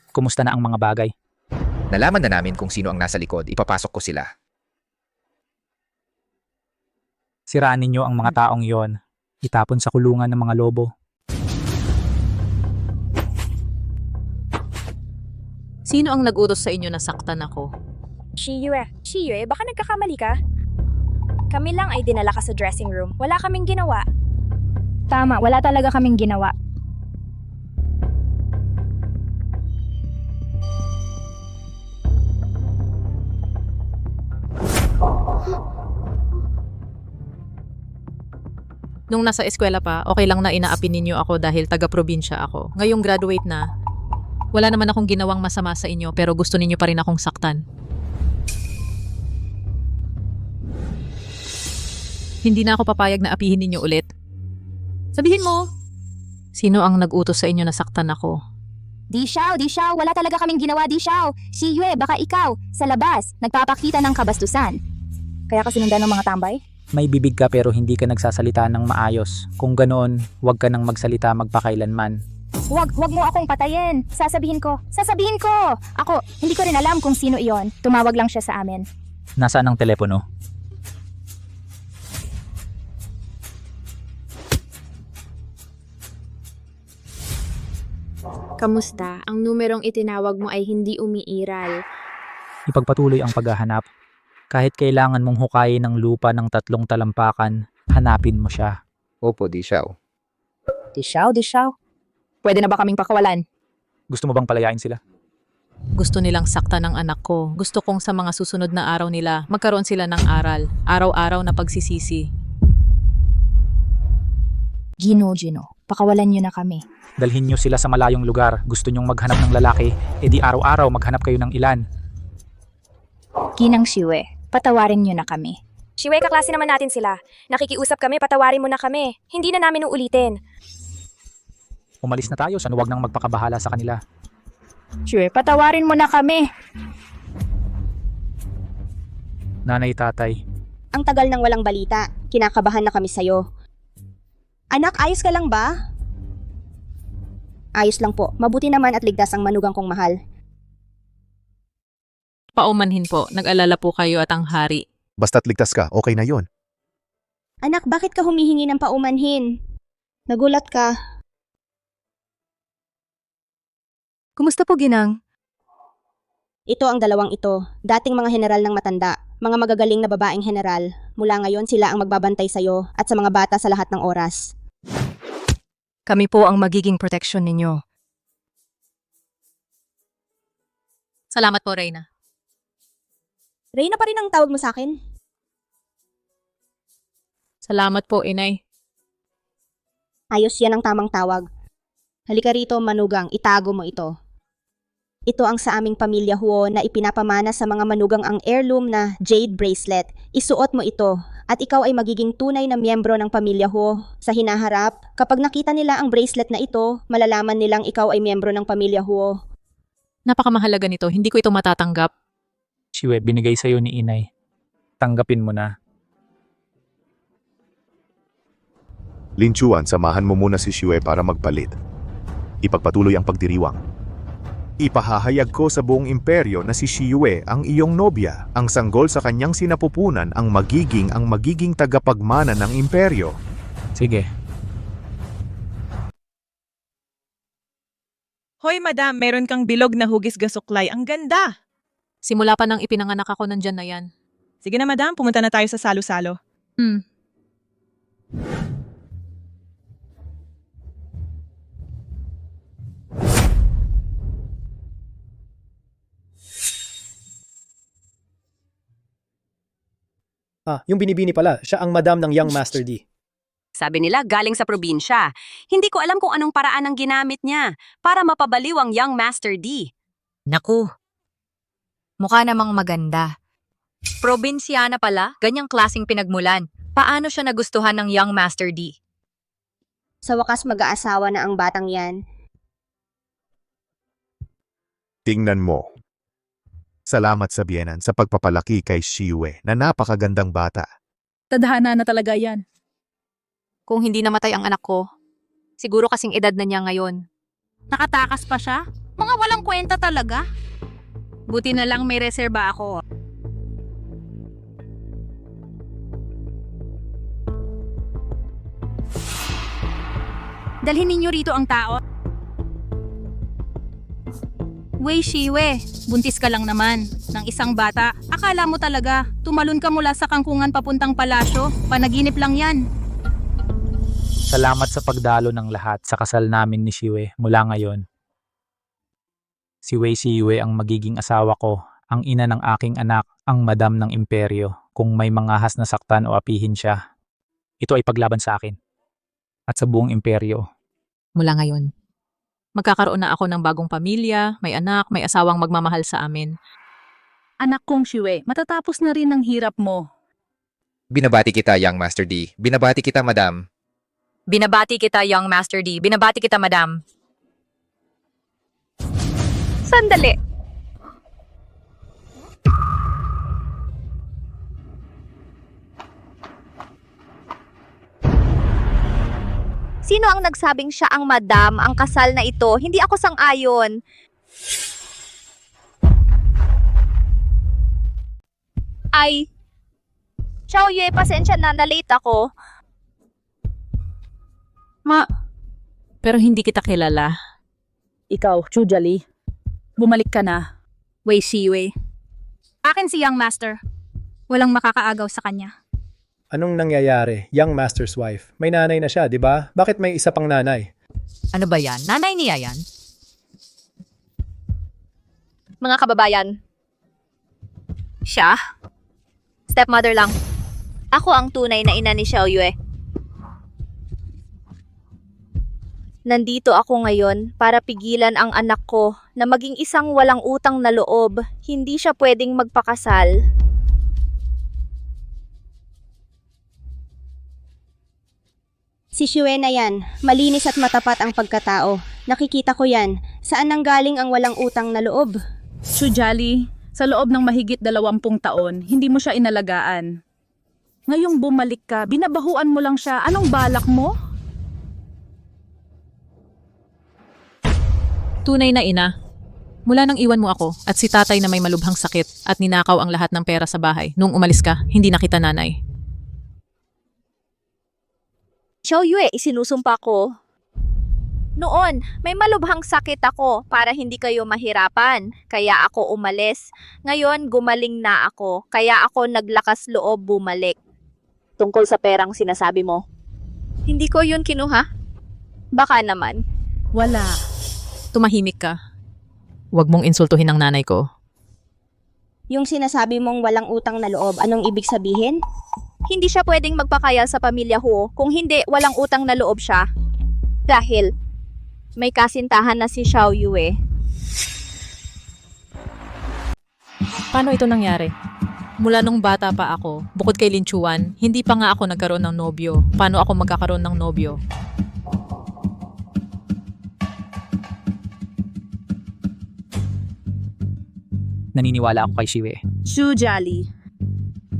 Kumusta na ang mga bagay? Nalaman na namin kung sino ang nasa likod, ipapasok ko sila. Siraan ninyo ang mga taong yon. Itapon sa kulungan ng mga lobo. Sino ang nag-utos sa inyo na saktan ako? Shiyue, baka nagkakamali ka? Kami lang ay dinala ka sa dressing room. Wala kaming ginawa. Tama, wala talaga kaming ginawa. Nung nasa eskwela pa, okay lang na inaapin ninyo ako dahil taga-probinsya ako. Ngayong graduate na, wala naman akong ginawang masama sa inyo pero gusto ninyo pa rin akong saktan. Hindi na ako papayag na apihin ninyo ulit. Sabihin mo, sino ang nag-utos sa inyo na saktan ako? Di Xiao, wala talaga kaming ginawa, Di Xiao. Shiyue, baka ikaw, sa labas, nagpapakita ng kabastusan. Kaya ka sinundan ng mga tambay? May bibig ka pero hindi ka nagsasalita ng maayos. Kung ganoon, huwag ka nang magsalita magpakailanman. Huwag mo akong patayin. Sasabihin ko. Ako, hindi ko rin alam kung sino iyon. Tumawag lang siya sa amin. Nasaan ang telepono? Kamusta? Ang numerong itinawag mo ay hindi umiiral. Ipagpatuloy ang paghahanap. Kahit kailangan mong hukayin ng lupa ng 3 talampakan, hanapin mo siya. Opo, Di Xiao. Di Xiao. Pwede na ba kaming pakawalan? Gusto mo bang palayain sila? Gusto nilang saktan ng anak ko. Gusto kong sa mga susunod na araw nila, magkaroon sila ng aral. Araw-araw na pagsisisi. Gino, pakawalan niyo na kami. Dalhin nyo sila sa malayong lugar. Gusto nyong maghanap ng lalaki, edi araw-araw maghanap kayo ng ilan. Ginang Shiyue, patawarin niyo na kami. Shiyue, kaklase naman natin sila. Nakikiusap kami, patawarin mo na kami. Hindi na namin uulitin. Umalis na tayo, huwag nang magpakabahala sa kanila. Shiyue, patawarin mo na kami. Nanay, tatay. Ang tagal nang walang balita. Kinakabahan na kami sa'yo. Anak, ayos ka lang ba? Ayos lang po. Mabuti naman at ligtas ang manugang kong mahal. Paumanhin po, nag-alala po kayo at ang hari. Basta't ligtas ka, okay na yon. Anak, bakit ka humihingi ng paumanhin? Nagulat ka. Kumusta po, Ginang? Ito ang dalawang ito. Dating mga general ng matanda. Mga magagaling na babaeng general. Mula ngayon sila ang magbabantay sa'yo at sa mga bata sa lahat ng oras. Kami po ang magiging proteksyon ninyo. Salamat po, Reyna. Reyna pa rin ang tawag mo sa akin? Salamat po, inay. Ayos yan ang tamang tawag. Halika rito, manugang. Itago mo ito. Ito ang sa aming pamilya Huo na ipinapamana sa mga manugang ang heirloom na jade bracelet. Isuot mo ito at ikaw ay magiging tunay na miyembro ng pamilya Huo. Sa hinaharap, kapag nakita nila ang bracelet na ito, malalaman nilang ikaw ay miyembro ng pamilya Huo. Napakamahalaga nito, hindi ko ito matatanggap. Shue, binigay sa'yo ni inay. Tanggapin mo na. Lin Chuan, samahan mo muna si Shue para magpalit. Ipagpatuloy ang pagdiriwang. Ipahahayag ko sa buong imperyo na si Shiyue ang iyong nobya, ang sanggol sa kanyang sinapupunan ang magiging tagapagmana ng imperyo. Sige. Hoy madam, meron kang bilog na hugis gasuklay. Ang ganda! Simula pa nang ipinanganak ako nandyan na yan. Sige na madam, pumunta na tayo sa salo-salo. Yung binibini pala, siya ang madam ng Young Master D. Sabi nila galing sa probinsya. Hindi ko alam kung anong paraan ang ginamit niya para mapabaliw ang Young Master D. Naku, mukha namang maganda. Probinsyana pala, ganyang klaseng pinagmulan. Paano siya nagustuhan ng Young Master D? Sa wakas mag-aasawa na ang batang yan. Tingnan mo. Salamat sa biyenan sa pagpapalaki kay Shiyue na napakagandang bata. Tadhana na talaga yan. Kung hindi namatay ang anak ko, siguro kasing edad na niya ngayon. Nakatakas pa siya? Mga walang kwenta talaga. Buti na lang may reserba ako. Dalhin ninyo rito ang tao. Wei Shiyue, buntis ka lang naman ng isang bata. Akala mo talaga, tumalon ka mula sa kangkungan papuntang palasyo. Panaginip lang yan. Salamat sa pagdalo ng lahat sa kasal namin ni Shiyue mula ngayon. Si Wei Shiyue ang magiging asawa ko, ang ina ng aking anak, ang madam ng imperyo. Kung may mangahas na saktan o apihin siya, ito ay paglaban sa akin at sa buong imperyo. Mula ngayon, magkakaroon na ako ng bagong pamilya, may anak, may asawang magmamahal sa amin. Anak kong Shue, matatapos na rin ang hirap mo. Binabati kita, Young Master D. Binabati kita, madam. Binabati kita, Young Master D. Binabati kita, madam. Sandali. Sino ang nagsabing siya ang madam, ang kasal na ito? Hindi ako sang-ayon. Ay, Xiaoyue, pasensya na, na-late ako. Pero hindi kita kilala. Ikaw, Chujali, bumalik ka na. Wei Shiyue. Akin si Young Master. Walang makakaagaw sa kanya. Anong nangyayari? Young Master's wife. May nanay na siya, di ba? Bakit may isa pang nanay? Ano ba yan? Nanay niya yan? Mga kababayan. Siya? Stepmother lang. Ako ang tunay na ina ni Xiaoyue. Nandito ako ngayon para pigilan ang anak ko na maging isang walang utang na loob. Hindi siya pwedeng magpakasal. Si Shue na yan, malinis at matapat ang pagkatao. Nakikita ko yan. Saan nanggaling ang walang utang na loob? Chujali, sa loob ng mahigit 20 taon, hindi mo siya inalagaan. Ngayong bumalik ka, binabahuan mo lang siya. Anong balak mo? Tunay na ina. Mula nang iwan mo ako at si tatay na may malubhang sakit at ninakaw ang lahat ng pera sa bahay, nung umalis ka, hindi na kita nanay. Xiaoyue, isinusumpa ko. Noon, may malubhang sakit ako para hindi kayo mahirapan. Kaya ako umalis. Ngayon, gumaling na ako. Kaya ako naglakas loob bumalik. Tungkol sa perang sinasabi mo. Hindi ko yun kinuha? Baka naman. Wala. Tumahimik ka. Huwag mong insultuhin ang nanay ko. Yung sinasabi mong walang utang na loob, anong ibig sabihin? Hindi siya pwedeng magpakaya sa pamilya Huo kung hindi walang utang na loob siya. Dahil may kasintahan na si Xiaoyue. Paano ito nangyari? Mula nung bata pa ako, bukod kay Lin Chuan, hindi pa nga ako nagkaroon ng nobyo. Paano ako magkakaroon ng nobyo? Naniniwala ako kay Shiwe. Shu Jolly.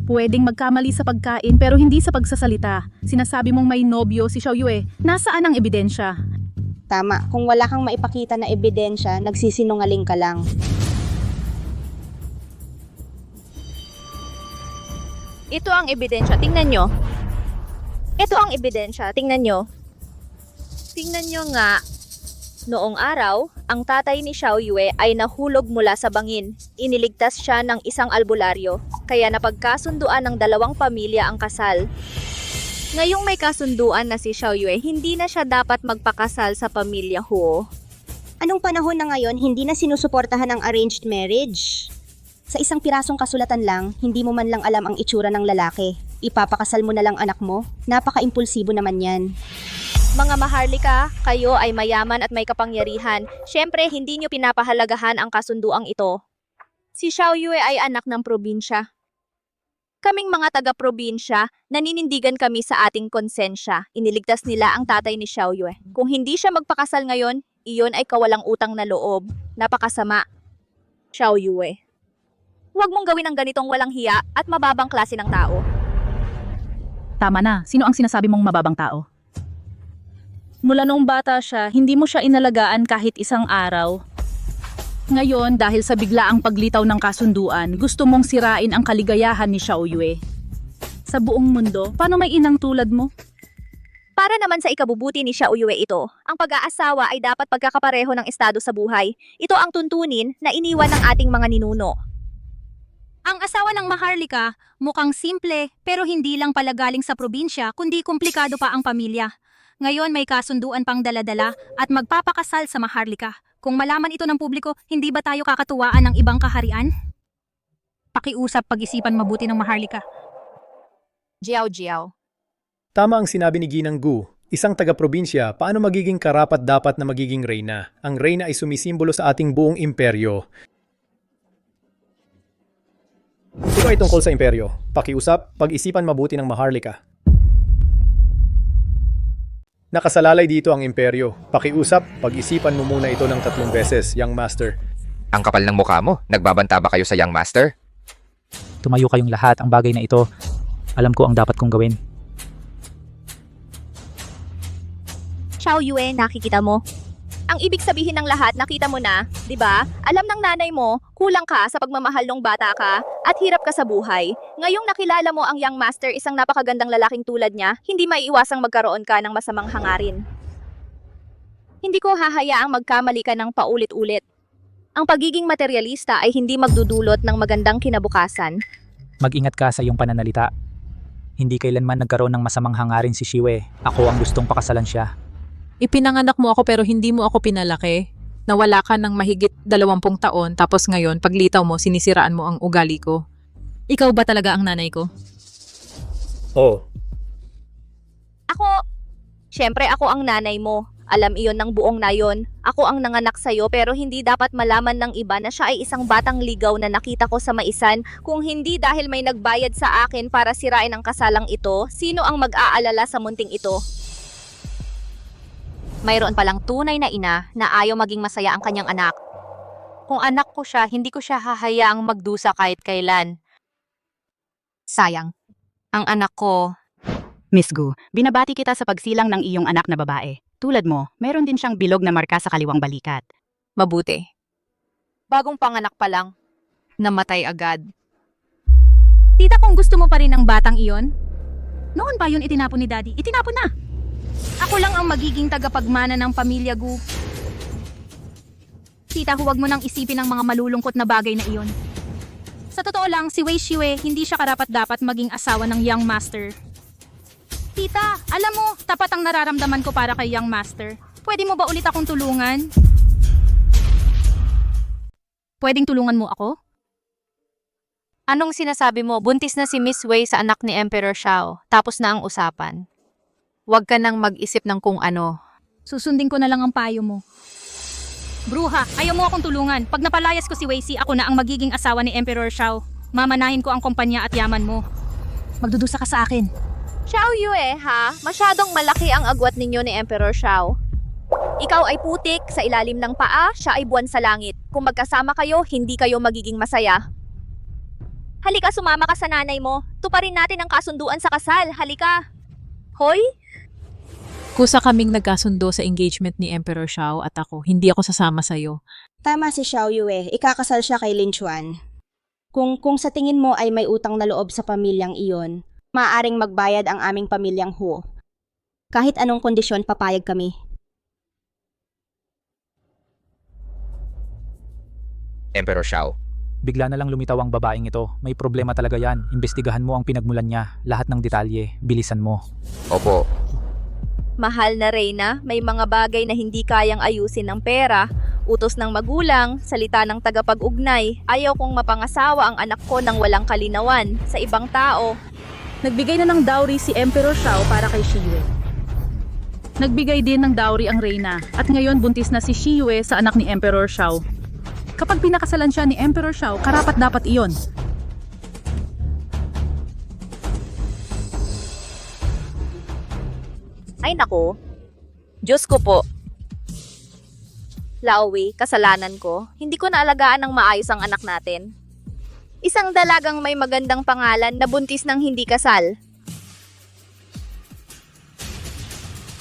Pwedeng magkamali sa pagkain pero hindi sa pagsasalita. Sinasabi mong may nobyo si Xiao Yue. Nasaan ang ebidensya? Tama, kung wala kang maipakita na ebidensya, nagsisinungaling ka lang. Ito ang ebidensya. Tingnan nyo. Ito ang ebidensya. Tingnan nyo. Tingnan nyo nga. Noong araw, ang tatay ni Xiao Yue ay nahulog mula sa bangin. Iniligtas siya ng isang albularyo, kaya napagkasunduan ng dalawang pamilya ang kasal. Ngayong may kasunduan na si Xiao Yue, hindi na siya dapat magpakasal sa pamilya Huo. Anong panahon na ngayon, hindi na sinusuportahan ang arranged marriage? Sa isang pirasong kasulatan lang, hindi mo man lang alam ang itsura ng lalaki. Ipapakasal mo na lang anak mo? Napaka-impulsibo naman yan. Mga maharlika, kayo ay mayaman at may kapangyarihan. Siyempre, hindi nyo pinapahalagahan ang kasunduang ito. Si Xiao Yue ay anak ng probinsya. Kaming mga taga-probinsya, naninindigan kami sa ating konsensya. Iniligtas nila ang tatay ni Xiao Yue. Kung hindi siya magpakasal ngayon, iyon ay kawalang utang na loob. Napakasama. Xiao Yue. Huwag mong gawin ang ganitong walang hiya at mababang klase ng tao. Tama na. Sino ang sinasabi mong mababang tao? Mula noong bata siya, hindi mo siya inalagaan kahit isang araw. Ngayon, dahil sa biglaang paglitaw ng kasunduan, gusto mong sirain ang kaligayahan ni Xiao Yue. Sa buong mundo, paano may inang tulad mo? Para naman sa ikabubuti ni Xiao Yue ito, ang pag-aasawa ay dapat pagkakapareho ng estado sa buhay. Ito ang tuntunin na iniwan ng ating mga ninuno. Ang asawa ng Maharlika, mukhang simple pero hindi lang pala galing sa probinsya kundi komplikado pa ang pamilya. Ngayon may kasunduan pang daladala at magpapakasal sa Maharlika. Kung malaman ito ng publiko, hindi ba tayo kakatuwaan ng ibang kaharian? Pakiusap pag-isipan mabuti ng Maharlika. Jiao. Tama ang sinabi ni Ginang Gu. Isang taga-probinsya, paano magiging karapat-dapat na magiging reyna? Ang reyna ay sumisimbolo sa ating buong imperyo. Ito ay tungkol sa imperyo. Pakiusap, pag-isipan mabuti ng Maharlika. Nakasalalay dito ang imperyo. Pakiusap, pag-isipan mo muna ito ng 3 beses, Young Master. Ang kapal ng mukha mo. Nagbabanta ba kayo sa Young Master? Tumayo kayong lahat. Ang bagay na ito, alam ko ang dapat kong gawin. Xiao Yue, nakikita mo? Ang ibig sabihin ng lahat, nakita mo na, 'di ba? Alam ng nanay mo, kulang ka sa pagmamahal ng bata ka at hirap ka sa buhay. Ngayong nakilala mo ang Young Master, isang napakagandang lalaking tulad niya, hindi maiiwasang magkaroon ka ng masamang hangarin. Hindi ko hahayaang magkamali ka ng paulit-ulit. Ang pagiging materialista ay hindi magdudulot ng magandang kinabukasan. Mag-ingat ka sa iyong pananalita. Hindi kailanman nagkaroon ng masamang hangarin si Shiwe. Ako ang gustong pakasalan siya. Ipinanganak mo ako pero hindi mo ako pinalaki. Nawala ka ng mahigit 20 taon tapos ngayon paglitaw mo sinisiraan mo ang ugali ko. Ikaw ba talaga ang nanay ko? Oo. Siyempre ako ang nanay mo. Alam iyon ng buong nayon. Ako ang nanganak sa'yo pero hindi dapat malaman ng iba na siya ay isang batang ligaw na nakita ko sa maisan. Kung hindi dahil may nagbayad sa akin para sirain ang kasalang ito, sino ang mag-aalala sa munting ito? Mayroon palang tunay na ina na ayaw maging masaya ang kanyang anak. Kung anak ko siya, hindi ko siya hahayaang magdusa kahit kailan. Sayang. Ang anak ko... Miss Gu, binabati kita sa pagsilang ng iyong anak na babae. Tulad mo, meron din siyang bilog na marka sa kaliwang balikat. Mabuti. Bagong panganak pa lang. Namatay agad. Tita, kung gusto mo pa rin ng batang iyon, noon pa yun itinapon ni Daddy. Itinapon na! Ako lang ang magiging tagapagmana ng pamilya Gu. Tita, huwag mo nang isipin ang mga malulungkot na bagay na iyon. Sa totoo lang, si Wei Shiwe hindi siya karapat-dapat maging asawa ng Young Master. Tita, alam mo, tapat ang nararamdaman ko para kay Young Master. Pwede mo ba ulit akong tulungan? Pwedeng tulungan mo ako? Anong sinasabi mo? Buntis na si Miss Wei sa anak ni Emperor Xiao. Tapos na ang usapan. Huwag ka nang mag-isip ng kung ano. Susundin ko na lang ang payo mo. Bruha, ayaw mo akong tulungan. Pag napalayas ko si Wei-si, ako na ang magiging asawa ni Emperor Xiao. Mamanahin ko ang kumpanya at yaman mo. Magdudusa ka sa akin. Xiao Yue, ha? Masyadong malaki ang agwat ninyo ni Emperor Xiao. Ikaw ay putik sa ilalim ng paa, siya ay buwan sa langit. Kung magkasama kayo, hindi kayo magiging masaya. Halika, sumama ka sa nanay mo. Tuparin natin ang kasunduan sa kasal. Halika. Hoy? Kusa kaming nagkasundo sa engagement ni Emperor Xiao at ako. Hindi ako sasama sa'yo. Tama si Xiao Yue, ikakasal siya kay Lin Chuan. Kung sa tingin mo ay may utang na loob sa pamilyang iyon, maaaring magbayad ang aming pamilyang Hu. Kahit anong kondisyon, papayag kami. Emperor Xiao. Bigla na lang lumitaw ang babaeng ito. May problema talaga yan. Imbestigahan mo ang pinagmulan niya. Lahat ng detalye. Bilisan mo. Opo. Mahal na Reyna, may mga bagay na hindi kayang ayusin ng pera, utos ng magulang, salita ng tagapag-ugnay. Ayaw kong mapangasawa ang anak ko ng walang kalinawan sa ibang tao. Nagbigay na ng dowry si Emperor Xiao para kay Shiyue. Nagbigay din ng dowry ang Reyna at ngayon buntis na si Shiyue sa anak ni Emperor Xiao. Kapag pinakasalan siya ni Emperor Xiao, karapat dapat iyon. Ay nako, Diyos ko po. Laowi, kasalanan ko. Hindi ko naalagaan ng maayos ang anak natin. Isang dalagang may magandang pangalan na buntis ng hindi kasal.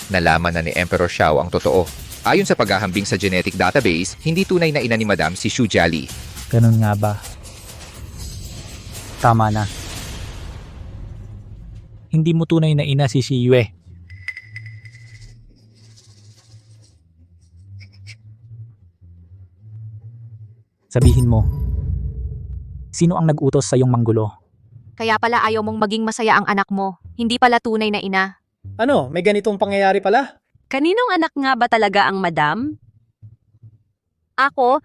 Nalaman na ni Emperor Xiao ang totoo. Ayon sa paghahambing sa genetic database, hindi tunay na ina ni Madam si Xu Jiali. Ganun nga ba? Tama na. Hindi mo tunay na ina si Shiyue. Sabihin mo, sino ang nag-utos sa iyong manggulo? Kaya pala ayaw mong maging masaya ang anak mo. Hindi pala tunay na ina. Ano, may ganitong pangyayari pala? Kaninong anak nga ba talaga ang madam? Ako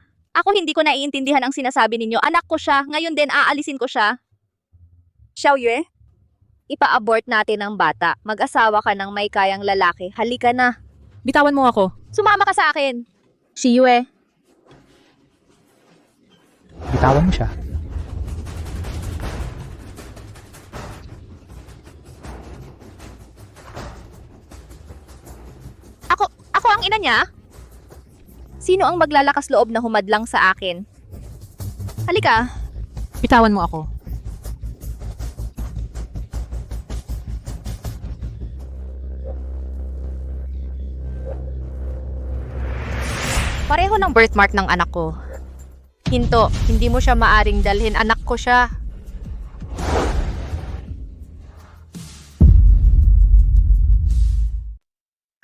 hindi ko naiintindihan ang sinasabi ninyo. Anak ko siya, ngayon din aalisin ko siya. Xiao Yue, ipa-abort natin ang bata. Mag-asawa ka ng may kayang lalaki. Halika na. Bitawan mo ako. Sumama ka sa akin. Shiyue, Bitawan mo siya. Ako ang ina niya? Sino ang maglalakas loob na humadlang sa akin? Halika. Bitawan mo ako. Pareho ng birthmark ng anak ko. Hinto, hindi mo siya maaring dalhin. Anak ko siya.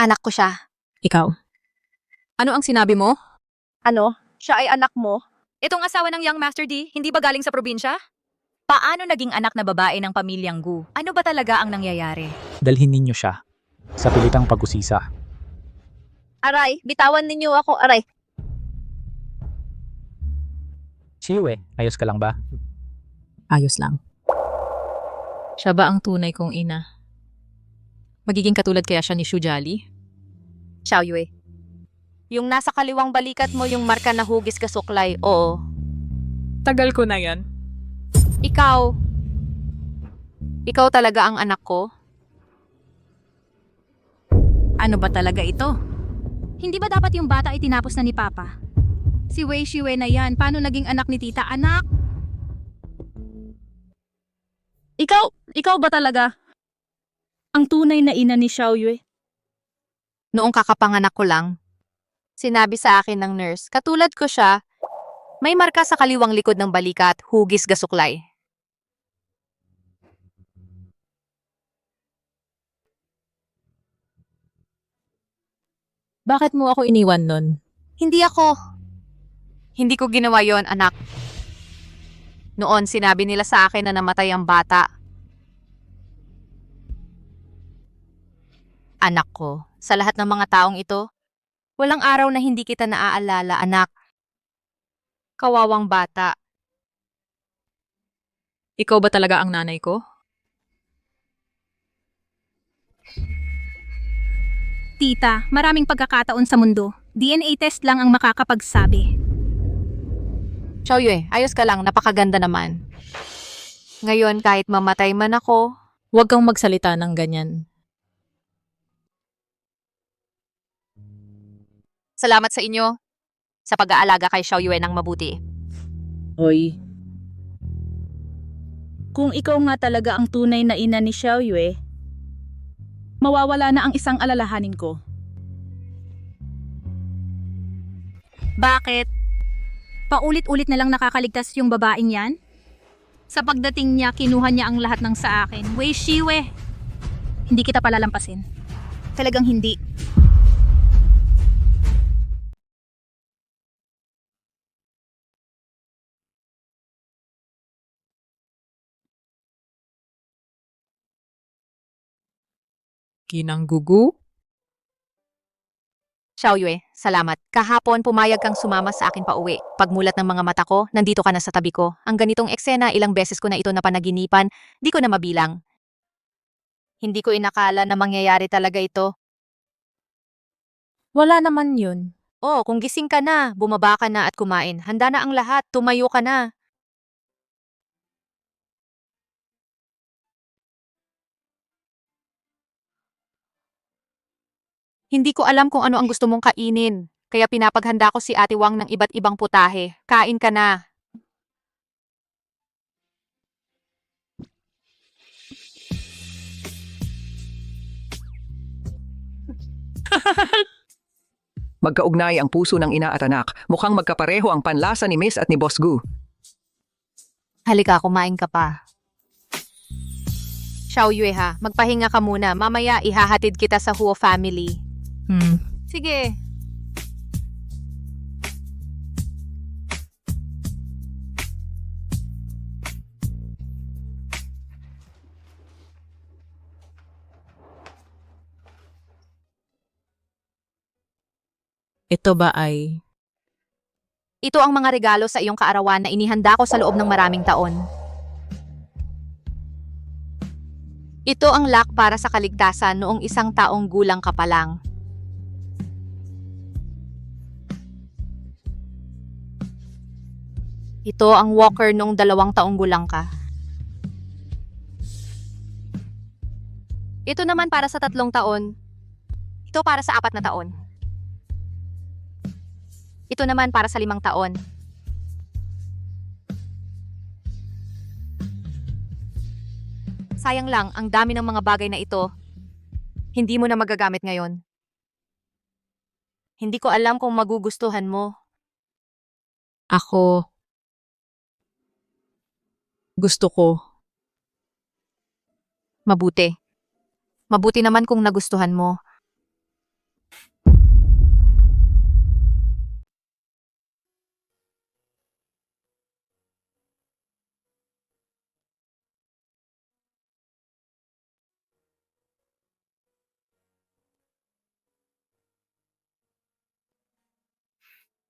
Anak ko siya. Ikaw. Ano ang sinabi mo? Ano? Siya ay anak mo? Itong asawa ng Young Master D, hindi ba galing sa probinsya? Paano naging anak na babae ng pamilyang Gu? Ano ba talaga ang nangyayari? Dalhin ninyo siya sa pilitang pag-usisa. Aray, bitawan ninyo ako. Aray. Shiyue, ayos ka lang ba? Ayos lang. Siya ba ang tunay kong ina? Magiging katulad kaya siya ni Xu Jiali? Xiao Yue. Yung nasa kaliwang balikat mo yung marka na hugis ka suklay, oo. Tagal ko na yan. Ikaw talaga ang anak ko? Ano ba talaga ito? Hindi ba dapat yung bata ay tinapos na ni Papa? Si Wei Shiyue na yan, paano naging anak ni tita? Anak? Ikaw ba talaga ang tunay na ina ni Xiao Yue? Noong kakapanganak ko lang, sinabi sa akin ng nurse, katulad ko siya, may marka sa kaliwang likod ng balikat, hugis gasuklay. Bakit mo ako iniwan nun? Hindi ko ginawa yon, anak. Noon, sinabi nila sa akin na namatay ang bata. Anak ko, sa lahat ng mga taong ito, walang araw na hindi kita naaalala, anak. Kawawang bata. Ikaw ba talaga ang nanay ko? Tita, maraming pagkakataon sa mundo. DNA test lang ang makakapagsabi. Xiaoyue, ayos ka lang, napakaganda naman. Ngayon, kahit mamatay man ako, Huwag kang magsalita ng ganyan. salamat sa inyo sa pag-aalaga kay Xiaoyue ng mabuti. Hoy. Kung ikaw nga talaga ang tunay na ina ni Xiaoyue, mawawala na ang isang alalahanin ko. Bakit? Paulit-ulit na lang nakakaligtas yung babaeng yan? Sa pagdating niya, kinuha niya ang lahat ng sa akin. Wei Shiwe! Hindi kita palalampasin. Talagang hindi. Ginanggugu? Xiaoyue, salamat. Kahapon pumayag kang sumama sa akin pauwi. Pagmulat ng mga mata ko, nandito ka na sa tabi ko. Ang ganitong eksena, ilang beses ko na ito napanaginipan, di ko na mabilang. Hindi ko inakala na mangyayari talaga ito. Wala naman yun. Oh, kung gising ka na, bumaba ka na at kumain. Handa na ang lahat, tumayo ka na. Hindi ko alam kung ano ang gusto mong kainin. Kaya pinapaghanda ko si Ate Wang ng iba't ibang putahe. Kain ka na. Magkaugnay ang puso ng ina at anak. Mukhang magkapareho ang panlasa ni Miss at ni Boss Gu. Halika, kumain ka pa. Xiaoyue ha, magpahinga ka muna. Mamaya ihahatid kita sa Huo family. Sige. Ito ba ay... Ito ang mga regalo sa iyong kaarawan na inihanda ko sa loob ng maraming taon. Ito ang lock para sa kaligtasan noong 1 taong gulang ka pa lang. Ito ang walker noong 2 taong gulang ka. Ito naman para sa 3 taon. Ito para sa 4 na taon. Ito naman para sa 5 taon. Sayang lang, ang dami ng mga bagay na ito. Hindi mo na magagamit ngayon. Hindi ko alam kung magugustuhan mo. Ako... Gusto ko. Mabuti. Mabuti naman kung nagustuhan mo.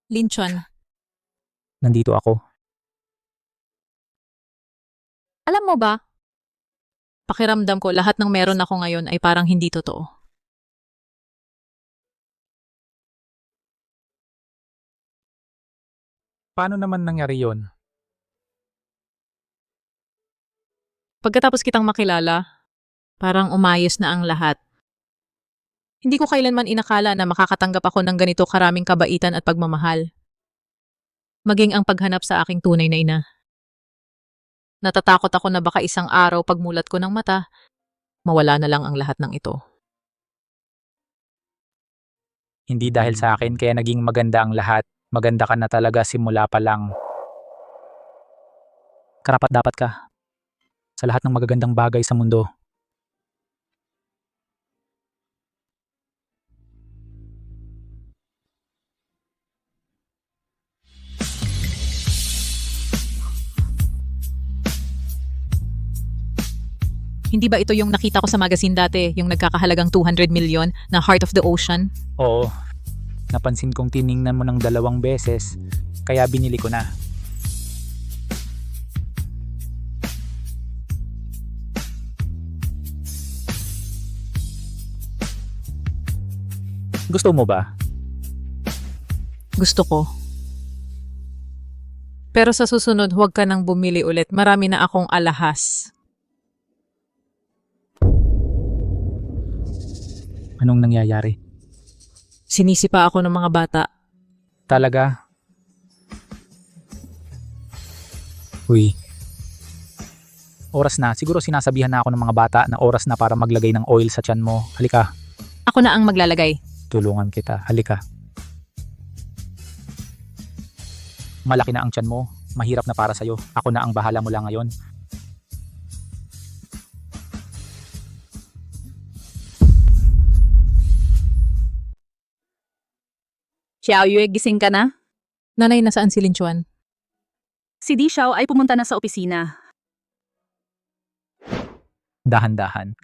Linchon, Nandito ako. alam mo ba? Pakiramdam ko lahat ng meron ako ngayon ay parang hindi totoo. Paano naman nangyari yon? Pagkatapos kitang makilala, parang umayos na ang lahat. Hindi ko kailanman inakala na makakatanggap ako ng ganito karaming kabaitan at pagmamahal. Maging ang paghanap sa aking tunay na ina. Natatakot ako na baka isang araw pagmulat ko ng mata, mawala na lang ang lahat ng ito. Hindi dahil sa akin kaya naging maganda ang lahat. Maganda ka na talaga simula pa lang. Karapat dapat ka sa lahat ng magagandang bagay sa mundo. Hindi ba ito yung nakita ko sa magazine dati, yung nagkakahalagang 200 million na Heart of the Ocean? Oo. Napansin kong tiningnan mo ng 2 beses, kaya binili ko na. Gusto mo ba? Gusto ko. Pero sa susunod, huwag ka nang bumili ulit. Marami na akong alahas. Anong nangyayari? Sinisipa ako ng mga bata. Talaga? Uy. Oras na. Siguro sinasabihan na ako ng mga bata na oras na para maglagay ng oil sa tiyan mo. Halika. Ako na ang maglalagay. Tulungan kita. Halika. Malaki na ang tiyan mo. Mahirap na para sa'yo. Ako na ang bahala mula ngayon. Xiaoyue, gising ka na? Nanay, nasaan si Lin Chuan? Si Di Xiao ay pumunta na sa opisina. Dahan-dahan.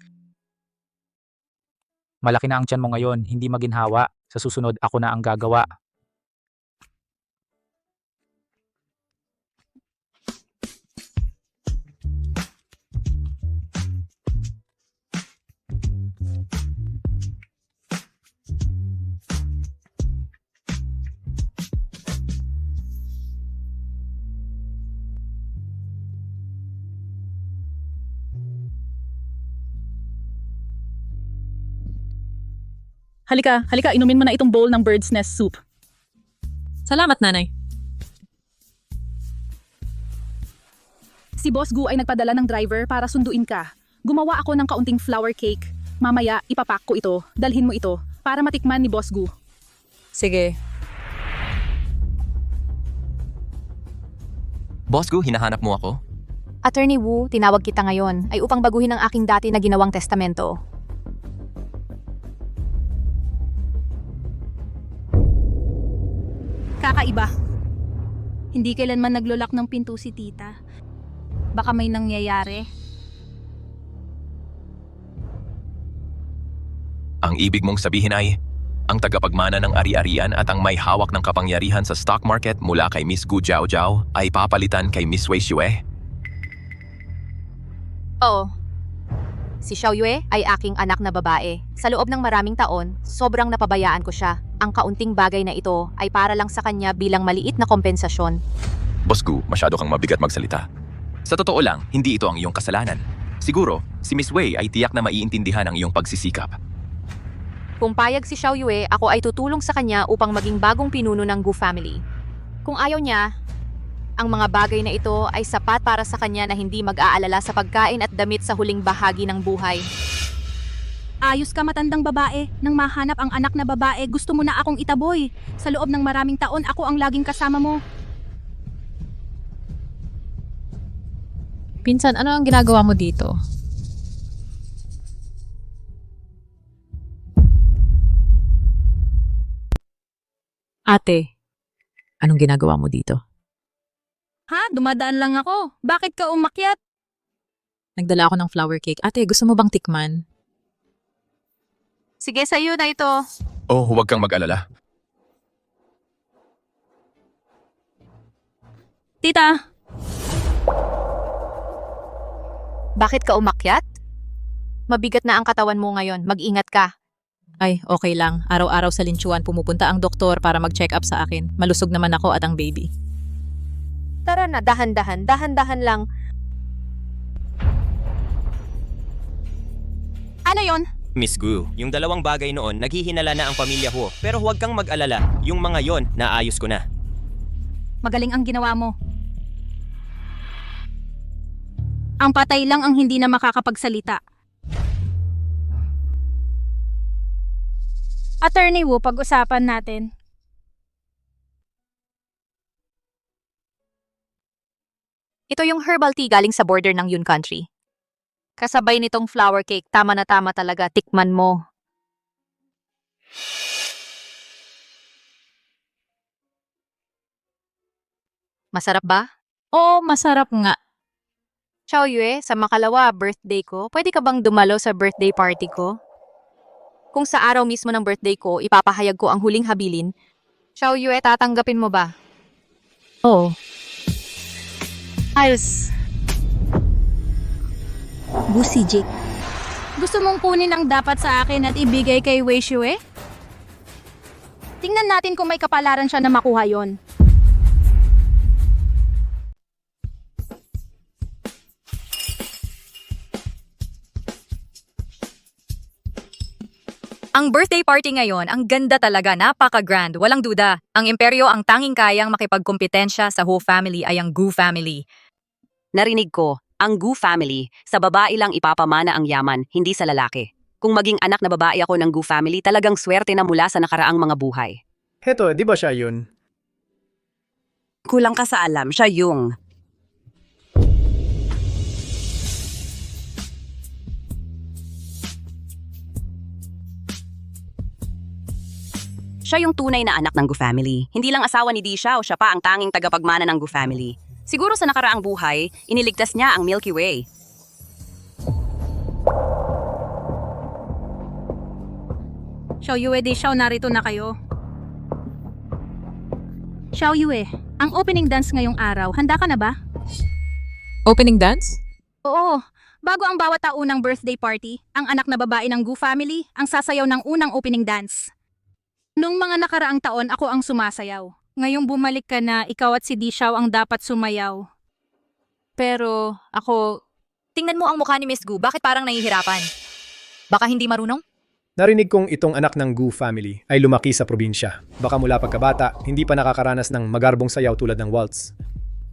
Malaki na ang tiyan mo ngayon. Hindi maginhawa. Sa susunod, ako na ang gagawa. Halika, inumin mo na itong bowl ng bird's nest soup. Salamat, nanay. Si Boss Gu ay nagpadala ng driver para sunduin ka. Gumawa ako ng kaunting flour cake. Mamaya, ipapak ko ito. Dalhin mo ito para matikman ni Boss Gu. Sige. Boss Gu, hinahanap mo ako? Attorney Wu, tinawag kita ngayon ay upang baguhin ang aking dati na ginawang testamento. Kakaiba. Hindi kailanman naglulak ng pinto si tita. Baka may nangyayari. Ang ibig mong sabihin ay, ang tagapagmana ng ari-arian at ang may hawak ng kapangyarihan sa stock market mula kay Miss Gu Jiaojiao ay papalitan kay Miss Wei Xue? Oo. Si Xiaoyue ay aking anak na babae. Sa loob ng maraming taon, sobrang napabayaan ko siya. Ang kaunting bagay na ito ay para lang sa kanya bilang maliit na kompensasyon. Boss Gu, masyado kang mabigat magsalita. Sa totoo lang, hindi ito ang iyong kasalanan. Siguro, si Miss Wei ay tiyak na maiintindihan ang iyong pagsisikap. Kung payag si Xiaoyue, ako ay tutulong sa kanya upang maging bagong pinuno ng Gu family. Kung ayaw niya, ang mga bagay na ito ay sapat para sa kanya na hindi mag-aalala sa pagkain at damit sa huling bahagi ng buhay. Ayos ka matandang babae. Nang mahanap ang anak na babae, gusto mo na akong itaboy. Sa loob ng maraming taon, ako ang laging kasama mo. Pinsan, ano ang ginagawa mo dito? Ate, anong ginagawa mo dito? Ha? Dumadaan lang ako. Bakit ka umakyat? Nagdala ako ng flower cake. Ate, gusto mo bang tikman? Sige, sa'yo na ito. Oh, huwag kang mag-alala. Tita! Bakit ka umakyat? Mabigat na ang katawan mo ngayon. Mag-ingat ka. Ay, okay lang. Araw-araw sa Lin Chuan pumupunta ang doktor para mag-check up sa akin. Malusog naman ako at ang baby. Tara na, dahan-dahan lang. Ano yon? Miss Gu, yung dalawang bagay noon, naghihinala na ang pamilya ko. Pero huwag kang mag-alala, yung mga yon, naayos ko na. Magaling ang ginawa mo. Ang patay lang ang hindi na makakapagsalita. Attorney Wu, pag-usapan natin. Ito yung herbal tea galing sa border ng Yun Country. Kasabay nitong flower cake, tama na tama talaga, tikman mo. Masarap ba? Oo, masarap nga. Xiaoyue, sa makalawa, birthday ko, pwede ka bang dumalo sa birthday party ko? Kung sa araw mismo ng birthday ko, ipapahayag ko ang huling habilin. Xiaoyue, tatanggapin mo ba? Oo. Ayos. Busi Jake. Gusto mong kunin ang dapat sa akin at ibigay kay Wei Xue? Tingnan natin kung may kapalaran siya na makuha yon. Ang birthday party ngayon, ang ganda talaga, napaka-grand, walang duda. Ang imperyo ang tanging kayang makipagkompetensya sa Ho family ay ang Gu family. Narinig ko, ang Gu family, sa babae lang ipapamana ang yaman, hindi sa lalaki. Kung maging anak na babae ako ng Gu family, talagang swerte na mula sa nakaraang mga buhay. Heto, di ba siya yun? Kulang ka sa alam, siya yung... Siya yung tunay na anak ng Gu family. Hindi lang asawa ni Di Xiao, siya pa ang tanging tagapagmana ng Gu family. Siguro sa nakaraang buhay, iniligtas niya ang Milky Way. Xiao Yue, Di Xiao, narito na kayo. Xiao Yue, ang opening dance ngayong araw, handa ka na ba? Opening dance? Oo. Bago ang bawat taunang birthday party, ang anak na babae ng Gu family ang sasayaw ng unang opening dance. Nung mga nakaraang taon, ako ang sumasayaw. Ngayong bumalik ka na, ikaw at si Di Xiao ang dapat sumayaw. Pero ako, tingnan mo ang mukha ni Miss Gu, bakit parang nahihirapan? Baka hindi marunong? Narinig kong itong anak ng Gu family ay lumaki sa probinsya. Baka mula pagkabata, hindi pa nakakaranas ng magarbong sayaw tulad ng waltz.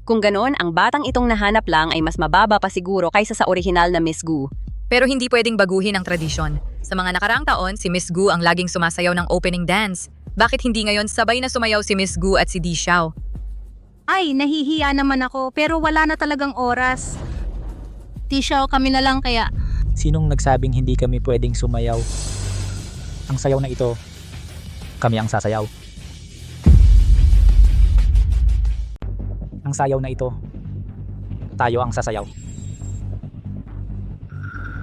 Kung ganon, ang batang itong nahanap lang ay mas mababa pa siguro kaysa sa orihinal na Miss Gu. Pero hindi pwedeng baguhin ang tradisyon. Sa mga nakaraang taon, si Miss Gu ang laging sumasayaw ng opening dance. Bakit hindi ngayon sabay na sumayaw si Miss Gu at si Di Xiao? Ay, nahihiya naman ako, pero wala na talagang oras. Di Xiao, kami na lang kaya... Sinong nagsabing hindi kami pwedeng sumayaw? Ang sayaw na ito, kami ang sasayaw. Ang sayaw na ito, tayo ang sasayaw.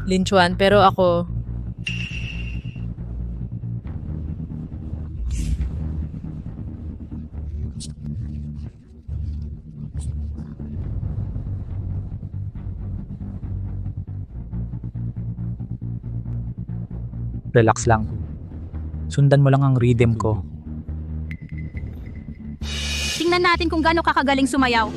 Lin Chuan, pero ako... Relax lang. Sundan mo lang ang rhythm ko. Tingnan natin kung gaano kakagaling sumayaw.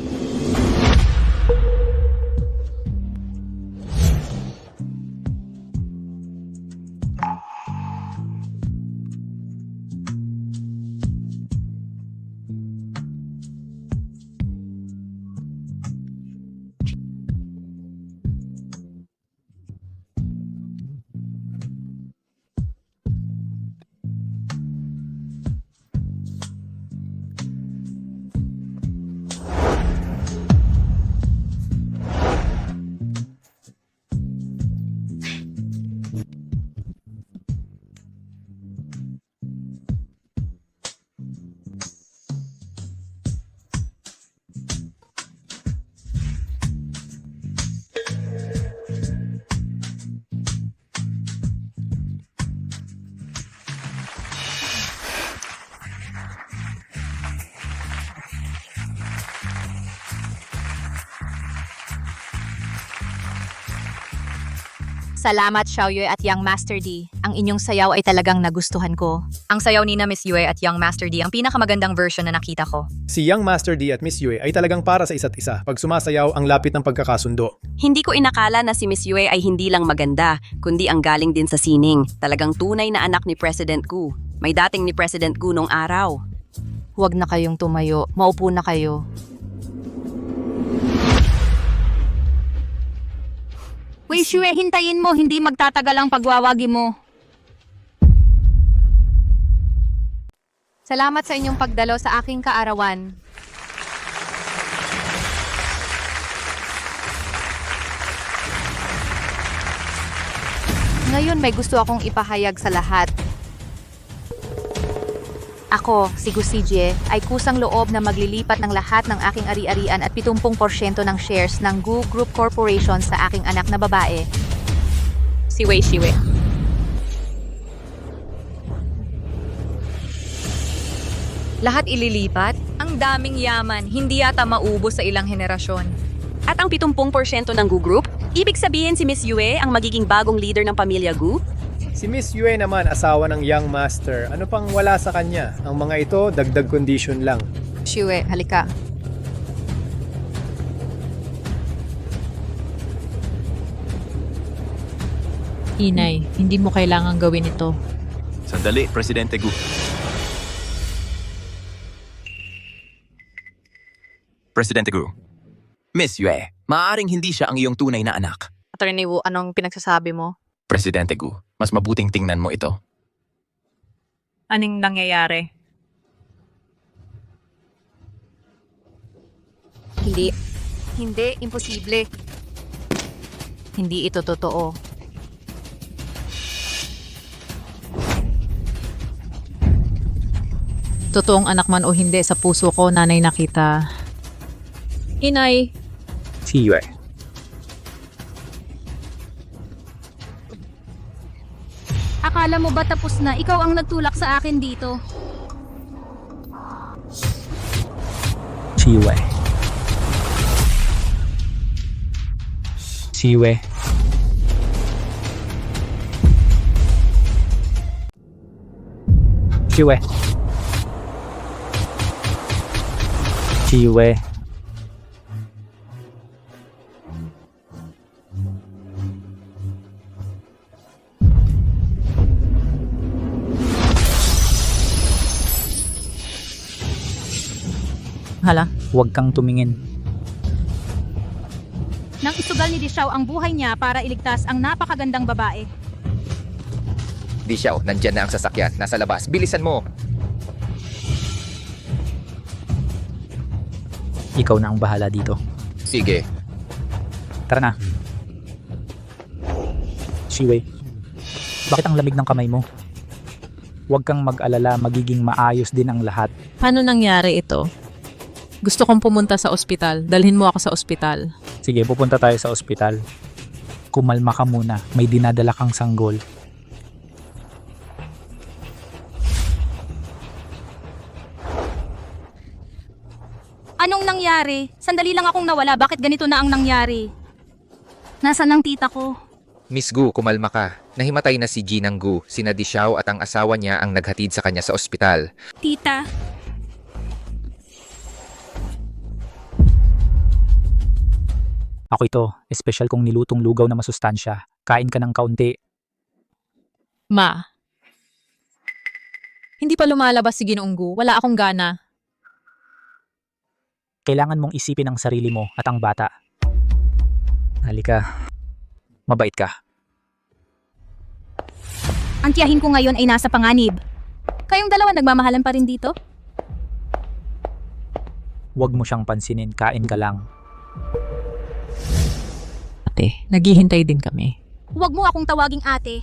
Salamat Xiao Yue at Young Master D. Ang inyong sayaw ay talagang nagustuhan ko. Ang sayaw ni na Miss Yue at Young Master D ang pinakamagandang version na nakita ko. Si Young Master D at Miss Yue ay talagang para sa isa't isa. Pag sumasayaw, ang lapit ng pagkakasundo. Hindi ko inakala na si Miss Yue ay hindi lang maganda, kundi ang galing din sa sining. Talagang tunay na anak ni President Gu. May dating ni President Gu nung araw. Huwag na kayong tumayo. Maupo na kayo. Wei Xue, hintayin mo, hindi magtatagal ang pagwawagi mo. Salamat sa inyong pagdalo sa aking kaarawan. Ngayon may gusto akong ipahayag sa lahat. Ako, si Gu Sijie, ay kusang loob na maglilipat ng lahat ng aking ari-arian at 70% ng shares ng Gu Group Corporation sa aking anak na babae, si Wei Xue. Lahat ililipat? Ang daming yaman, hindi yata maubos sa ilang henerasyon. At ang 70% ng Gu Group, ibig sabihin si Miss Yue ang magiging bagong leader ng pamilya Gu? Si Miss Yue naman, asawa ng Young Master. Ano pang wala sa kanya? Ang mga ito, dagdag condition lang. Shue, halika. Inay, hindi mo kailangang gawin ito. Sandali, Presidente Gu. Presidente Gu. Miss Yue, maaaring hindi siya ang iyong tunay na anak. Attorney Wu, anong pinagsasabi mo? Presidente Gu, mas mabuting tingnan mo ito. Anong nangyayari? Hindi. Hindi, imposible. Hindi ito totoo. Totoong anak man o hindi, sa puso ko, nanay nakita. Inay, Si Yue. Akala mo ba tapos na? Ikaw ang nagtulak sa akin dito. Si Yue. Si Yue. Si Yue. Si Yue. hala. Huwag kang tumingin. Nang isugal ni Dishaw ang buhay niya para iligtas ang napakagandang babae. Di siya, nandyan na ang sasakyan. Nasa labas. Bilisan mo! Ikaw na ang bahala dito. Sige. Tara na. Shiwei, bakit ang lamig ng kamay mo? Huwag kang mag-alala, magiging maayos din ang lahat. Paano nangyari ito? Gusto kong pumunta sa ospital. Dalhin mo ako sa ospital. Sige, pupunta tayo sa ospital. Kumalma ka muna, may dinadala kang sanggol. Anong nangyari? Sandali lang akong nawala. Bakit ganito na ang nangyari? Nasaan ang tita ko? Miss Gu, kumalma ka. Nahimatay na si Jinang Gu. Sina Di Xiao at ang asawa niya ang naghatid sa kanya sa ospital. Tita, Ako ito, espesyal kong nilutong lugaw na masustansya. Kain ka ng kaunti. Ma. Hindi pa lumalabas si Ginoong Gu. Wala akong gana. Kailangan mong isipin ang sarili mo at ang bata. Halika. Mabait ka. ang tiyahin ko ngayon ay nasa panganib. Kayong dalawa nagmamahalan pa rin dito? Huwag mo siyang pansinin, kain ka lang. Ate, naghihintay din kami. Huwag mo akong tawaging ate.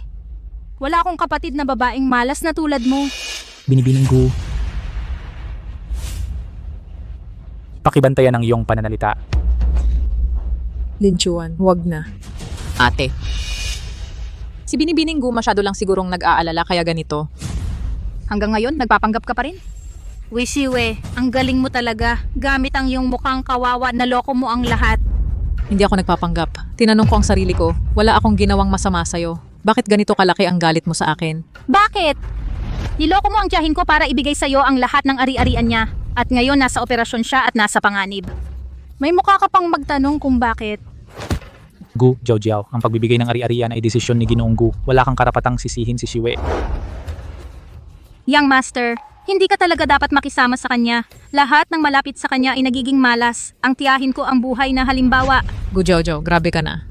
Wala akong kapatid na babaeng malas na tulad mo. Binibining ko. Pakibantayan ang iyong pananalita. Linchuan, huwag na. Ate. Si Binibining Gu masyado lang sigurong nag-aalala kaya ganito. Hanggang ngayon, nagpapanggap ka pa rin? Wishiwe, ang galing mo talaga. Gamit ang iyong mukhang kawawa, naloko mo ang lahat. Hindi ako nagpapanggap. Tinanong ko ang sarili ko, wala akong ginawang masama sa'yo. Bakit ganito kalaki ang galit mo sa akin? Bakit? Niloko mo ang tiyahin ko para ibigay sa'yo ang lahat ng ari-arian niya. At ngayon nasa operasyon siya at nasa panganib. May mukha ka pang magtanong kung bakit. Gu, Jiao Jiao, ang pagbibigay ng ari-arian ay desisyon ni Ginoong Gu. Wala kang karapatang sisihin si Shiwe. Young Master, hindi ka talaga dapat makisama sa kanya. Lahat ng malapit sa kanya ay nagiging malas. Ang tiyahin ko ang buhay na halimbawa. Gu Jojo, grabe ka na.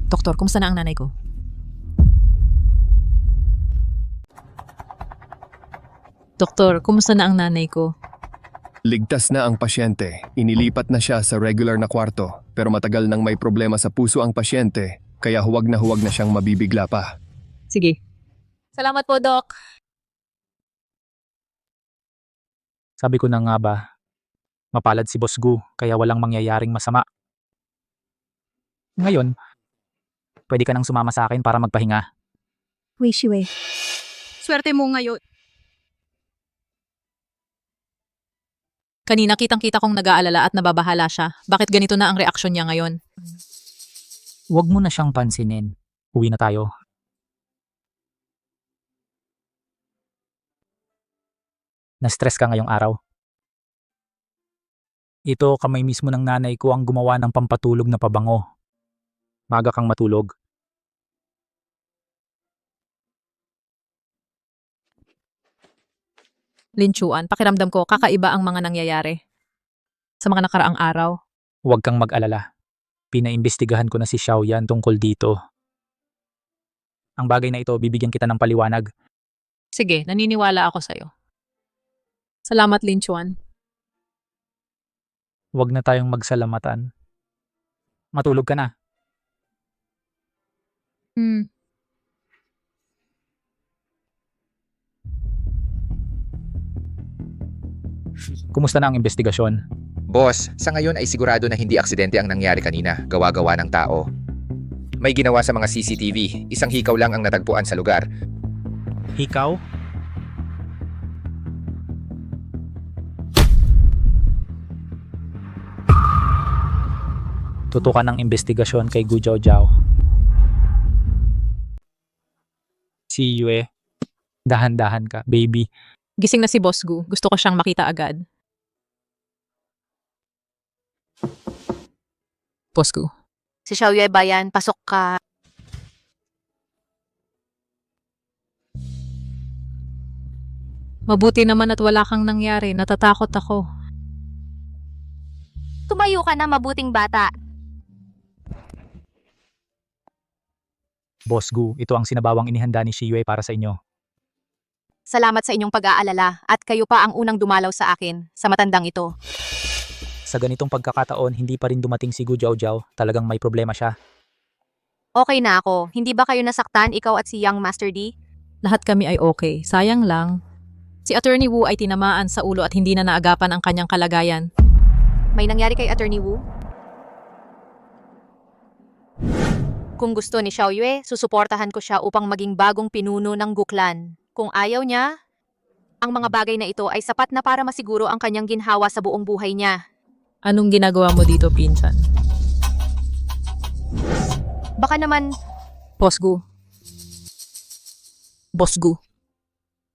Doktor, kumusta na ang nanay ko? Doktor, kumusta na ang nanay ko? Ligtas na ang pasyente. Inilipat na siya sa regular na kwarto. Pero matagal nang may problema sa puso ang pasyente, kaya huwag na siyang mabibigla pa. Sige. Salamat po, Doc. Sabi ko na nga ba, mapalad si Boss Gu, kaya walang mangyayaring masama. Ngayon, pwede ka nang sumama sa akin para magpahinga. Wishiwe. Swerte mo ngayon. Kanina kitang-kita kong nag-aalala at nababahala siya. Bakit ganito na ang reaksyon niya ngayon? Huwag mo na siyang pansinin. Uwi na tayo. Na-stress ka ngayong araw? Ito kamay mismo ng nanay ko ang gumawa ng pampatulog na pabango. Maga kang matulog. Linchuan, pakiramdam ko kakaiba ang mga nangyayari sa mga nakaraang araw. Huwag kang mag-alala. Pinaimbestigahan ko na si Xiaoyan tungkol dito. Ang bagay na ito, bibigyan kita ng paliwanag. Sige, naniniwala ako sa'yo. Salamat, Linchuan. Huwag na tayong magsalamatan. Matulog ka na. Kumusta na ang investigasyon? Boss, sa ngayon ay sigurado na hindi aksidente ang nangyari kanina, gawa-gawa ng tao. May ginawa sa mga CCTV, isang hikaw lang ang natagpuan sa lugar. Hikaw? Tutukan ng investigasyon kay Gu Jiao. Si Yue, dahan-dahan ka, baby. Gising na si Boss Gu. Gusto ko siyang makita agad. Boss Gu. Si Xiaoyue ba yan? Pasok ka. Mabuti naman at wala kang nangyari. Natatakot ako. Tumayo ka na, mabuting bata. Boss Gu, ito ang sinabawang inihanda ni Shiyue para sa inyo. Salamat sa inyong pag-aalala at kayo pa ang unang dumalaw sa akin sa matandang ito. Sa ganitong pagkakataon, hindi pa rin dumating si Gu Jiao. Talagang may problema siya. Okay na ako. Hindi ba kayo nasaktan, ikaw at si Young Master D? Lahat kami ay okay. Sayang lang. Si Attorney Wu ay tinamaan sa ulo at hindi na naagapan ang kanyang kalagayan. May nangyari kay Attorney Wu? Kung gusto ni Xiaoyue, susuportahan ko siya upang maging bagong pinuno ng Guklan. Kung ayaw niya, ang mga bagay na ito ay sapat na para masiguro ang kanyang ginhawa sa buong buhay niya. Anong ginagawa mo dito, pinsan? Baka naman, Boss Gu. Boss Gu.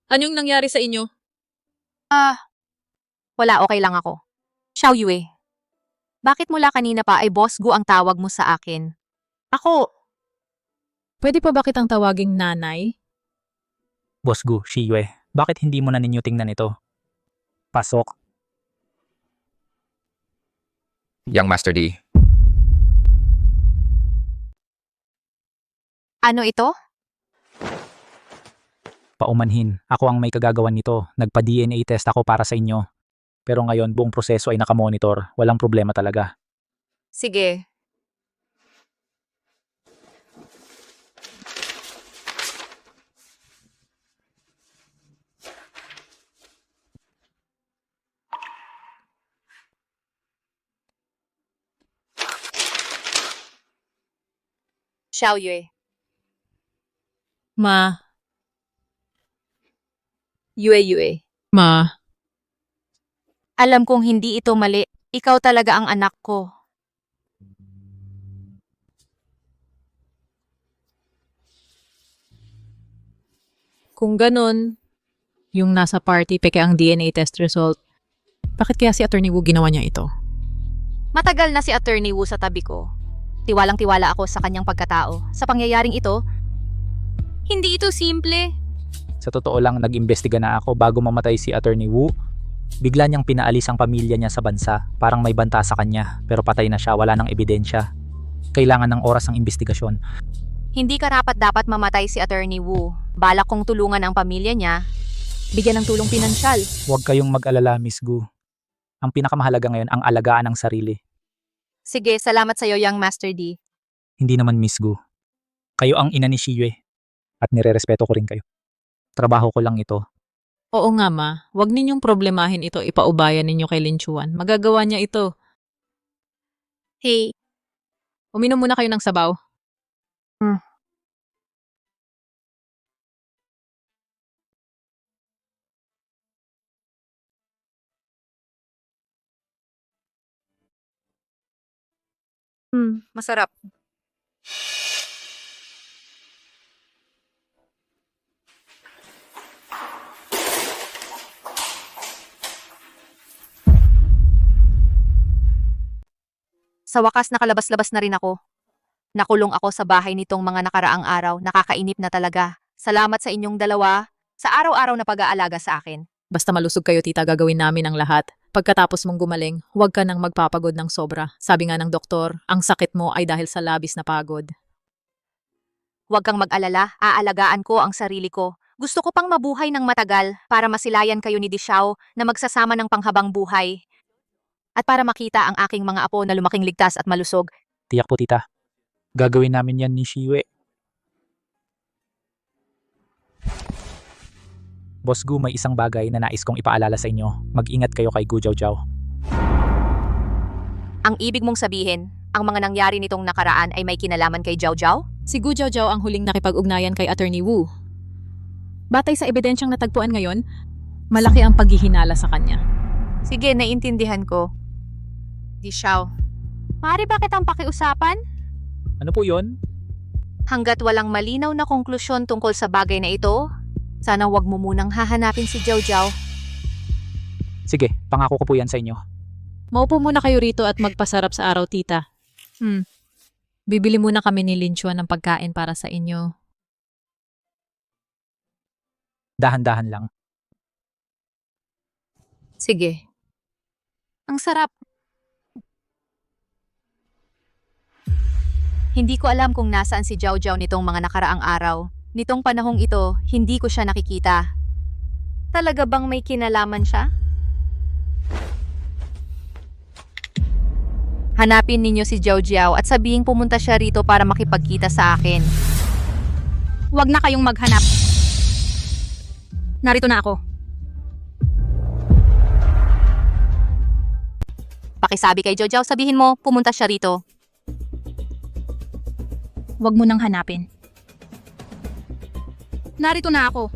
Anong nangyari sa inyo? wala, okay lang ako. Xiaoyue, bakit mula kanina pa ay Boss Gu ang tawag mo sa akin? Ako, Pwede pa ba kitang tawaging nanay? Boss Gu, Shiyue, bakit hindi mo na ninyo tingnan ito? Pasok. Young Master D. ano ito? Paumanhin, ako ang may kagagawan nito. Nagpa-DNA test ako para sa inyo. Pero ngayon, buong proseso ay nakamonitor. Walang problema talaga. Sige. Xiaoyue. Ma. Yue. Ma. Alam kong hindi ito mali. Ikaw talaga ang anak ko. Kung ganun, yung nasa party peke ang DNA test result, bakit kaya si Attorney Wu ginawa niya ito? Matagal na si Attorney Wu sa tabi ko. Tiwalang-tiwala ako sa kanyang pagkatao. Sa pangyayaring ito, Hindi ito simple. Sa totoo lang, nag-imbestiga na ako bago mamatay si Attorney Wu. Bigla niyang pinaalis ang pamilya niya sa bansa. Parang may banta sa kanya, pero patay na siya, wala ng ebidensya. Kailangan ng oras ang investigasyon. hindi karapat-dapat mamatay si Attorney Wu. Balak kong tulungan ang pamilya niya. Bigyan ng tulong pinansyal. Huwag kayong mag-alala, Miss Gu. Ang pinakamahalaga ngayon ang alagaan ng sarili. Sige, salamat sa iyo, Young Master D. Hindi naman, Miss Gu. Kayo ang ina ni Shiyue. At nirerespeto ko rin kayo. Trabaho ko lang ito. Oo nga ma, huwag ninyong problemahin ito, ipaubayan ninyo kay Linchuan. Magagawa niya ito. Hey. Uminom muna kayo ng sabaw. Masarap. Sa wakas nakalabas-labas na rin ako. Nakulong ako sa bahay nitong mga nakaraang araw, nakakainip na talaga. Salamat sa inyong dalawa, sa araw-araw na pag-aalaga sa akin. Basta malusog kayo, tita, gagawin namin ang lahat. Pagkatapos mong gumaling, huwag ka nang magpapagod ng sobra. Sabi nga ng doktor, ang sakit mo ay dahil sa labis na pagod. Huwag kang mag-alala, aalagaan ko ang sarili ko. Gusto ko pang mabuhay ng matagal para masilayan kayo ni Dishao na magsasama ng panghabang buhay. At para makita ang aking mga apo na lumaking ligtas at malusog. Tiyak po, tita. Gagawin namin yan ni Shiyue. Boss Gu, may isang bagay na nais kong ipaalala sa inyo. Mag-ingat kayo kay Gu Jiaojiao. Ang ibig mong sabihin, ang mga nangyari nitong nakaraan ay may kinalaman kay Jiao Jiao? Si Gu Jiaojiao ang huling nakipag-ugnayan kay Attorney Wu. Batay sa ebidensyang natagpuan ngayon, malaki ang paghihinala sa kanya. Sige, naiintindihan ko. Dishao, maaari ba kitang pakiusapan? Ano po yon? Hanggat walang malinaw na konklusyon tungkol sa bagay na ito, sana wag mo munang hahanapin si Jiao Jiao. Sige, pangako ko po yan sa inyo. Maupo muna kayo rito at magpasarap sa araw, tita. Bibili muna kami ni Linchuan ng pagkain para sa inyo. Dahan-dahan lang. Sige. Ang sarap. Hindi ko alam kung nasaan si Jiao Jiao nitong mga nakaraang araw. Nitong panahong ito, hindi ko siya nakikita. Talaga bang may kinalaman siya? Hanapin ninyo si Jiao Jiao at sabihing pumunta siya rito para makipagkita sa akin. Huwag na kayong maghanap. Narito na ako. Pakisabi kay Jiao Jiao, sabihin mo, pumunta siya rito. Huwag mo nang hanapin. Narito na ako.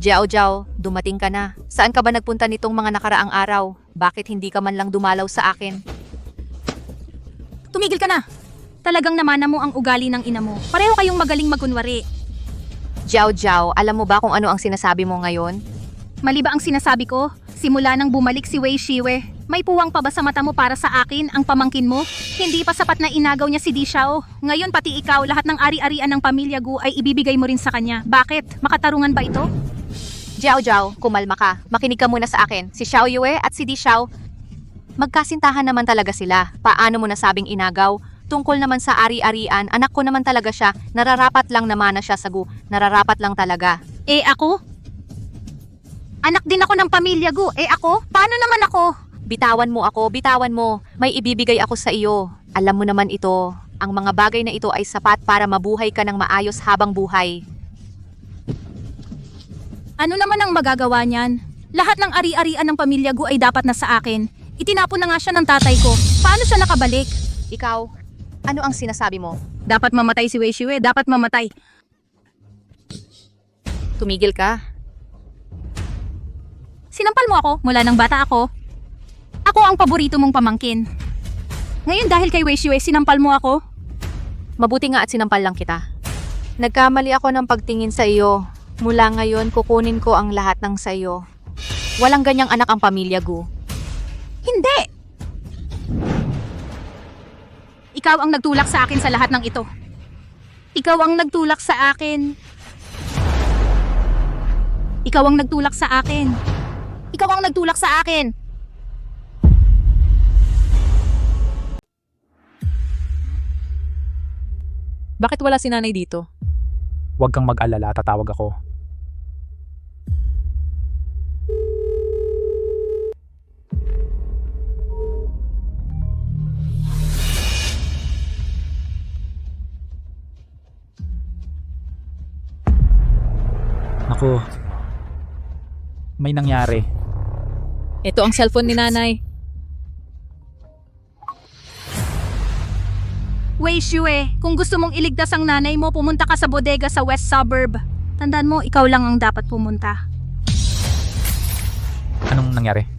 Jiao Jiao, dumating ka na. Saan ka ba nagpunta nitong mga nakaraang araw? Bakit hindi ka man lang dumalaw sa akin? Tumigil ka na. Talagang namana mo ang ugali ng ina mo. Pareho kayong magaling magkunwari. Jiao Jiao, alam mo ba kung ano ang sinasabi mo ngayon? Mali ba ang sinasabi ko? Simula nang bumalik si Wei Shiyue, may puwang pa ba sa mata mo para sa akin, ang pamangkin mo? Hindi pa sapat na inagaw niya si Dishao. Ngayon pati ikaw, lahat ng ari-arian ng pamilya Gu ay ibibigay mo rin sa kanya. Bakit? Makatarungan ba ito? Jiao Jiao, kumalma ka. Makinig ka muna sa akin. Si Xiao Yue at si Dishao, magkasintahan naman talaga sila. Paano mo nasabing inagaw? Tungkol naman sa ari-arian, anak ko naman talaga siya. Nararapat lang naman na siya sa Gu. Nararapat lang talaga. Eh ako? Anak din ako ng pamilya Gu. Eh ako? Paano naman ako? Bitawan mo ako, bitawan mo. May ibibigay ako sa iyo. Alam mo naman ito, ang mga bagay na ito ay sapat para mabuhay ka ng maayos habang buhay. Ano naman ang magagawa niyan? Lahat ng ari-arian ng pamilya Gu ay dapat na sa akin. Itinapon na nga siya ng tatay ko. Paano siya nakabalik? Ikaw, ano ang sinasabi mo? Dapat mamatay si Wei Shiyue, dapat mamatay. Tumigil ka. Sinampal mo ako mula nang bata ako. Ako ang paborito mong pamangkin. Ngayon dahil kay Wei Shiyue, sinampal mo ako? Mabuti nga at sinampal lang kita. Nagkamali ako ng pagtingin sa iyo. Mula ngayon, kukunin ko ang lahat ng sa iyo. Walang ganyang anak ang pamilya Gu. Hindi! Ikaw ang nagtulak sa akin sa lahat ng ito. Ikaw ang nagtulak sa akin. Ikaw ang nagtulak sa akin. Ikaw ang nagtulak sa akin. Bakit wala si nanay dito? Huwag kang mag-alala, tatawag ako. Naku, may nangyari. Ito ang cellphone ni nanay. Wei Shiyue, kung gusto mong iligtas ang nanay mo, pumunta ka sa bodega sa West Suburb. Tandaan mo, ikaw lang ang dapat pumunta. Anong nangyari?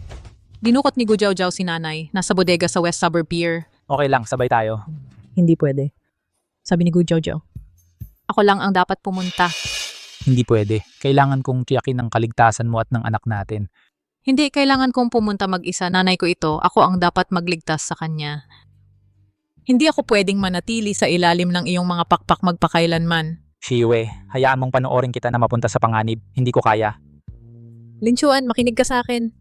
Dinukot ni Gu Jiaojiao si nanay. Nasa bodega sa West Suburb Pier. Okay lang, sabay tayo. Hindi pwede. Sabi ni Gu Jojo. Ako lang ang dapat pumunta. Hindi pwede. Kailangan kong tiyakin ang kaligtasan mo at ng anak natin. Hindi kailangan kong pumunta mag-isa. Nanay ko ito. Ako ang dapat magligtas sa kanya. Hindi ako pwedeng manatili sa ilalim ng iyong mga pakpak magpakailanman. Shiyue, hayaan mong panoorin kita na mapunta sa panganib. Hindi ko kaya. Lin Chuan, makinig ka sa akin.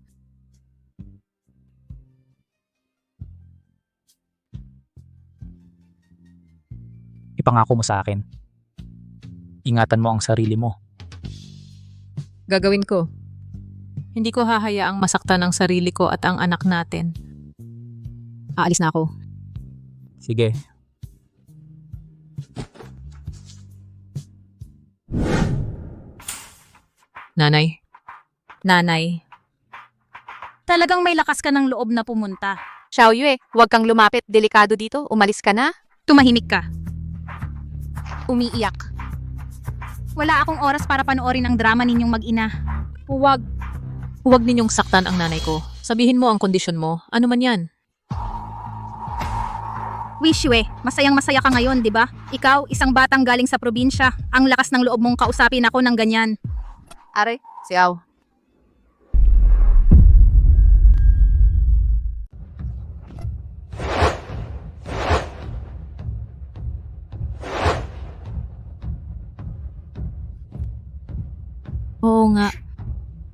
Ipangako mo sa akin. Ingatan mo ang sarili mo. Gagawin ko. Hindi ko hahayaang masaktan ang sarili ko at ang anak natin. Aalis na ako. Sige. Nanay. Nanay. Talagang may lakas ka ng loob na pumunta. Xiaoyue, huwag kang lumapit. Delikado dito. Umalis ka na. Tumahimik ka. Umiiyak. Wala akong oras para panoorin ang drama ninyong mag-ina. Huwag. Huwag ninyong saktan ang nanay ko. Sabihin mo ang kondisyon mo. Ano man yan? Wishue, masayang masaya ka ngayon, di ba? Ikaw, isang batang galing sa probinsya. Ang lakas ng loob mong kausapin ako ng ganyan. Are, Xiao. Oo nga.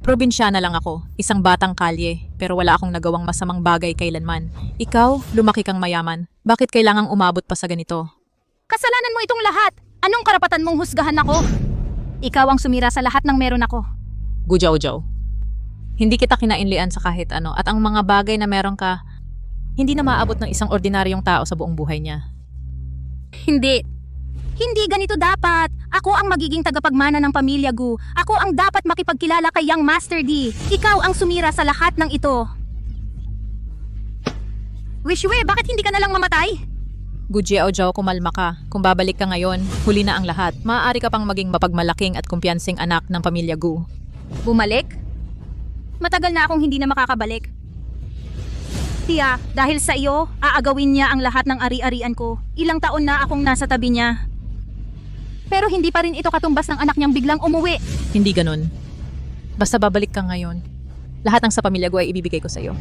Probinsyana lang ako, isang batang kalye, pero wala akong nagawang masamang bagay kailanman. Ikaw, lumaki kang mayaman. Bakit kailangang umabot pa sa ganito? Kasalanan mo itong lahat. Anong karapatan mong husgahan ako? Ikaw ang sumira sa lahat ng meron ako. Gujaw-jaw. Hindi kita kinainlian sa kahit ano at ang mga bagay na meron ka, hindi na maabot ng isang ordinaryong tao sa buong buhay niya. Hindi. Hindi ganito dapat. Ako ang magiging tagapagmana ng pamilya Gu. Ako ang dapat makipagkilala kay Young Master D. Ikaw ang sumira sa lahat ng ito. Wishue, bakit hindi ka nalang mamatay? Gujiao-jaw, kumalma ka. Kung babalik ka ngayon, huli na ang lahat. Maaari ka pang maging mapagmalaking at kumpiyansing anak ng pamilya Gu. Bumalik? Matagal na akong hindi na makakabalik. Tia, dahil sa iyo, aagawin niya ang lahat ng ari-arian ko. Ilang taon na akong nasa tabi niya. Pero hindi pa rin ito katumbas ng anak niyang biglang umuwi. Hindi ganun. Basta babalik ka ngayon, lahat ng sa pamilya Gu ay ibibigay ko sa iyo.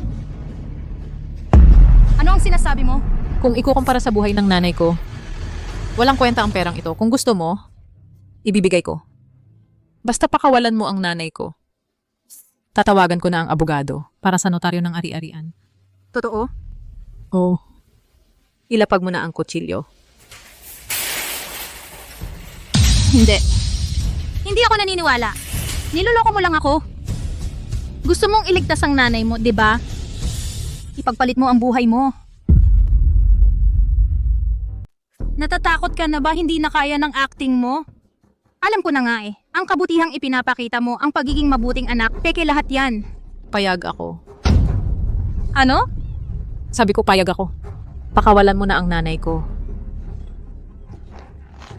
Ano ang sinasabi mo? Kung ikukumpara sa buhay ng nanay ko, walang kwenta ang perang ito. Kung gusto mo, ibibigay ko. Basta pakawalan mo ang nanay ko. Tatawagan ko na ang abogado para sa notaryo ng ari-arian. Totoo? Oo. Ilapag mo na ang kutsilyo. Hindi. Hindi ako naniniwala. Niloloko mo lang ako. Gusto mong iligtas ang nanay mo, di ba? Ipagpalit mo ang buhay mo. Natatakot ka na ba hindi na kaya ng acting mo? Alam ko na nga eh. Ang kabutihang ipinapakita mo, ang pagiging mabuting anak, peke lahat yan. Payag ako. Ano? Sabi ko payag ako. Pakawalan mo na ang nanay ko.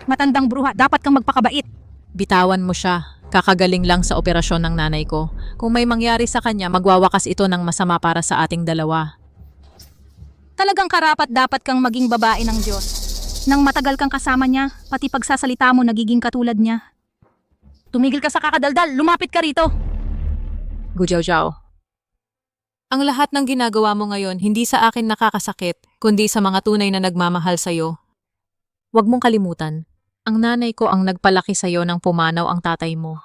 Matandang bruha, dapat kang magpakabait. Bitawan mo siya. Kakagaling lang sa operasyon ng nanay ko. Kung may mangyari sa kanya, magwawakas ito ng masama para sa ating dalawa. Talagang karapat dapat kang maging babae ng Diyos. Nang matagal kang kasama niya, pati pagsasalita mo nagiging katulad niya. Tumigil ka sa kakadaldal, lumapit ka rito. Gujaw-jaw. Ang lahat ng ginagawa mo ngayon hindi sa akin nakakasakit, kundi sa mga tunay na nagmamahal sa'yo. Huwag mong kalimutan, ang nanay ko ang nagpalaki sa'yo nang pumanaw ang tatay mo.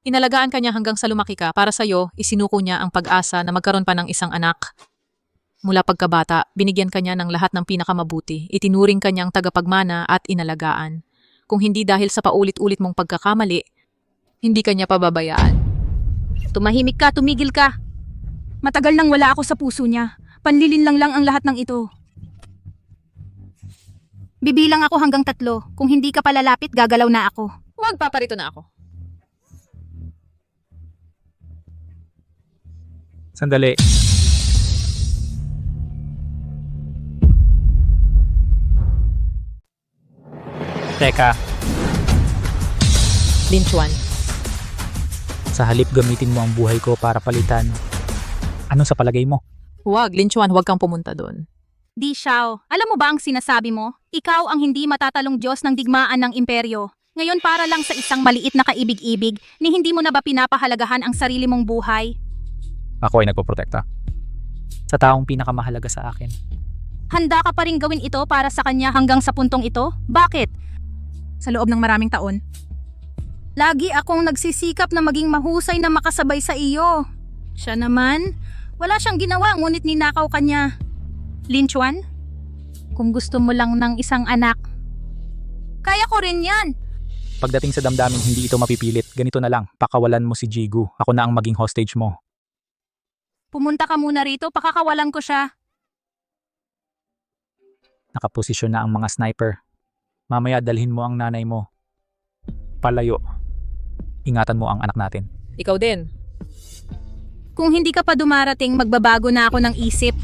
Inalagaan ka niya hanggang sa lumaki ka. Para sa'yo, isinuko niya ang pag-asa na magkaroon pa ng isang anak. Mula pagkabata, binigyan ka niya ng lahat ng pinakamabuti. Itinuring ka niyang tagapagmana at inalagaan. Kung hindi dahil sa paulit-ulit mong pagkakamali, hindi ka niya pababayaan. Tumahimik ka, tumigil ka. Matagal nang wala ako sa puso niya. Panlilin lang ang lahat ng ito. Bibilang ako hanggang 3. Kung hindi ka palalapit, gagalaw na ako. Huwag, paparito na ako. Sandali. Teka, Lin Chuan, sa halip gamitin mo ang buhay ko para palitan. Ano sa palagay mo? huwag, Lin Chuan, huwag kang pumunta doon. Di Xiao, alam mo ba ang sinasabi mo? Ikaw ang hindi matatalong Diyos ng digmaan ng imperyo. Ngayon para lang sa isang maliit na kaibig-ibig, ni hindi mo na ba pinapahalagahan ang sarili mong buhay? Ako ay nagpoprotekta. Sa taong pinakamahalaga sa akin. Handa ka pa rin gawin ito para sa kanya hanggang sa puntong ito? Bakit? Sa loob ng maraming taon. Lagi akong nagsisikap na maging mahusay na makasabay sa iyo. Siya naman, wala siyang ginawa ngunit ninakaw kanya. Lin Chuan, kung gusto mo lang ng isang anak, kaya ko rin yan. Pagdating sa damdamin, hindi ito mapipilit. Ganito na lang, pakawalan mo si Jigu. Ako na ang maging hostage mo. Pumunta ka muna rito, pakakawalan ko siya. Nakaposisyon na ang mga sniper. Mamaya dalhin mo ang nanay mo. Palayo. Ingatan mo ang anak natin. Ikaw din. Kung hindi ka pa dumarating, magbabago na ako ng isip.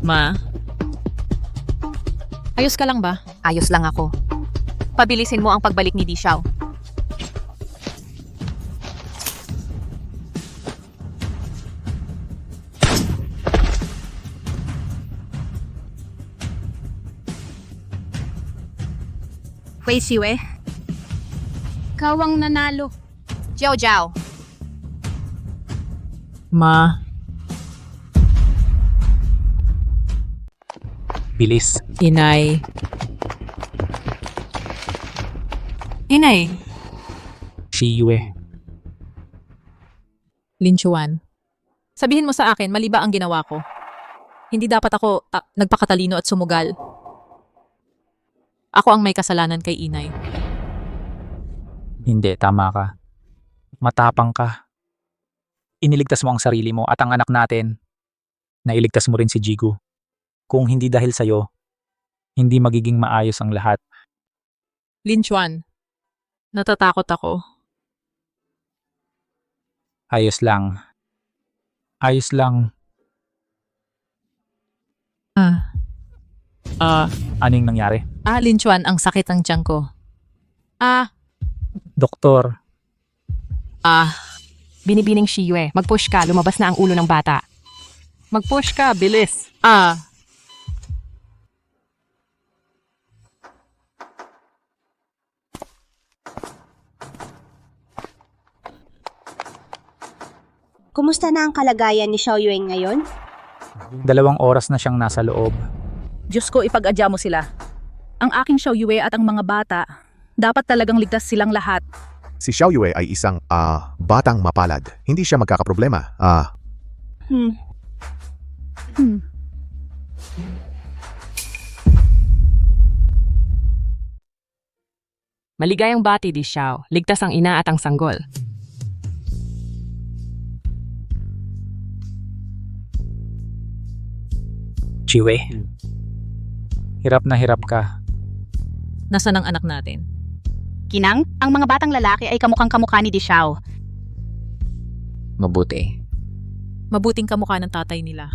Ma? Ayos ka lang ba? Ayos lang ako. Pabilisin mo ang pagbalik ni Di Xiao. Wei Xiue, ikaw ang nanalo. Jiao Jiao. Ma? Bilis. Inay. Inay. Shiyue. Lin Chuan. Sabihin mo sa akin, mali ba ang ginawa ko? Hindi dapat ako nagpakatalino at sumugal. Ako ang may kasalanan kay Inay. Hindi, tama ka. Matapang ka. Iniligtas mo ang sarili mo at ang anak natin. Nailigtas mo rin si Jigu. Kung hindi dahil sa'yo, hindi magiging maayos ang lahat. Lin Chuan, natatakot ako. Ayos lang. Ayos lang. Anong nangyari? Lin Chuan, ang sakit ng tiyan ko. Doktor. Binibining Shiyue, mag-push ka, lumabas na ang ulo ng bata. Mag-push ka, bilis. Kumusta na ang kalagayan ni Xiao Yue ngayon? 2 oras na siyang nasa loob. Diyos ko, ipag-adya mo sila. Ang aking Xiao Yue at ang mga bata, dapat talagang ligtas silang lahat. Si Xiao Yue ay isang, batang mapalad. Hindi siya magkakaproblema. Maligayang bati, Di Xiao. Ligtas ang ina at ang sanggol. Chiwe. Hirap na hirap ka. Nasaan ang anak natin? Kinang, ang mga batang lalaki ay kamukhang kamukha ni Di Xiao. Mabuti. Mabuting kamukha ng tatay nila.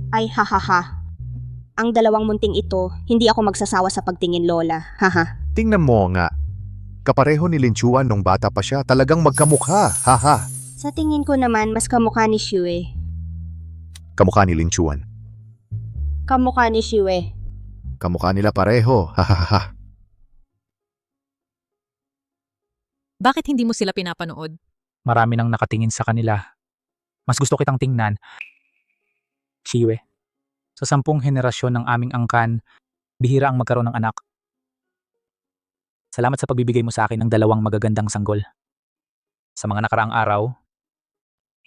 Ay hahaha. Ang dalawang munting ito, hindi ako magsasawa sa pagtingin lola. Haha. Tingnan mo nga. Kapareho ni Lin Chuan nung bata pa siya. Talagang magkamukha. Haha. Sa tingin ko naman, mas kamukha ni Xiue. Kamukha ni Lin Chuan. Kamukha ni Xiue. Kamukha nila pareho. Hahaha. Bakit hindi mo sila pinapanood? Marami nang nakatingin sa kanila. Mas gusto kitang tingnan. Chiwe. Sa 10 henerasyon ng aming angkan, bihira ang magkaroon ng anak. Salamat sa pagbibigay mo sa akin ng 2 magagandang sanggol. Sa mga nakaraang araw,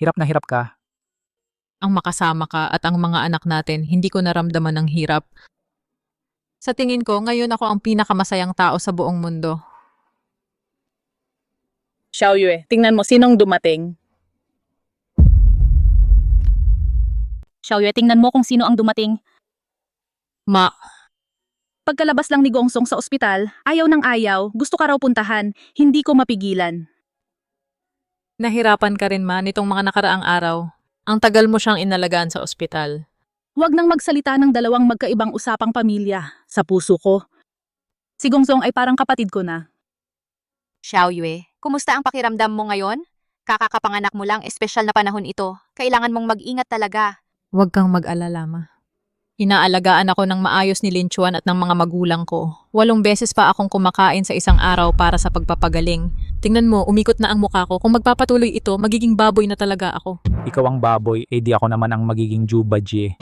hirap na hirap ka. Ang makasama ka at ang mga anak natin, hindi ko naramdaman ng hirap. Sa tingin ko, ngayon ako ang pinakamasayang tao sa buong mundo. Xiao Yue, tingnan mo sinong dumating. Xiao Yue, tingnan mo kung sino ang dumating. Ma. Pagkalabas lang ni Gongsong sa ospital, ayaw ng ayaw, gusto ka raw puntahan, hindi ko mapigilan. Nahirapan ka rin man nitong mga nakaraang araw. Ang tagal mo siyang inalagaan sa ospital. Huwag nang magsalita ng dalawang magkaibang usapang pamilya sa puso ko. Si Gongzong ay parang kapatid ko na. Xiaoyue, kumusta ang pakiramdam mo ngayon? Kakakapanganak mo lang, espesyal na panahon ito. Kailangan mong mag-ingat talaga. Huwag kang mag-alala, ma. Inaalagaan ako ng maayos ni Lin Chuan at ng mga magulang ko. 8 beses pa akong kumakain sa isang araw para sa pagpapagaling. Tingnan mo, umikot na ang mukha ko. Kung magpapatuloy ito, magiging baboy na talaga ako. Ikaw ang baboy, di ako naman ang magiging Jubaji.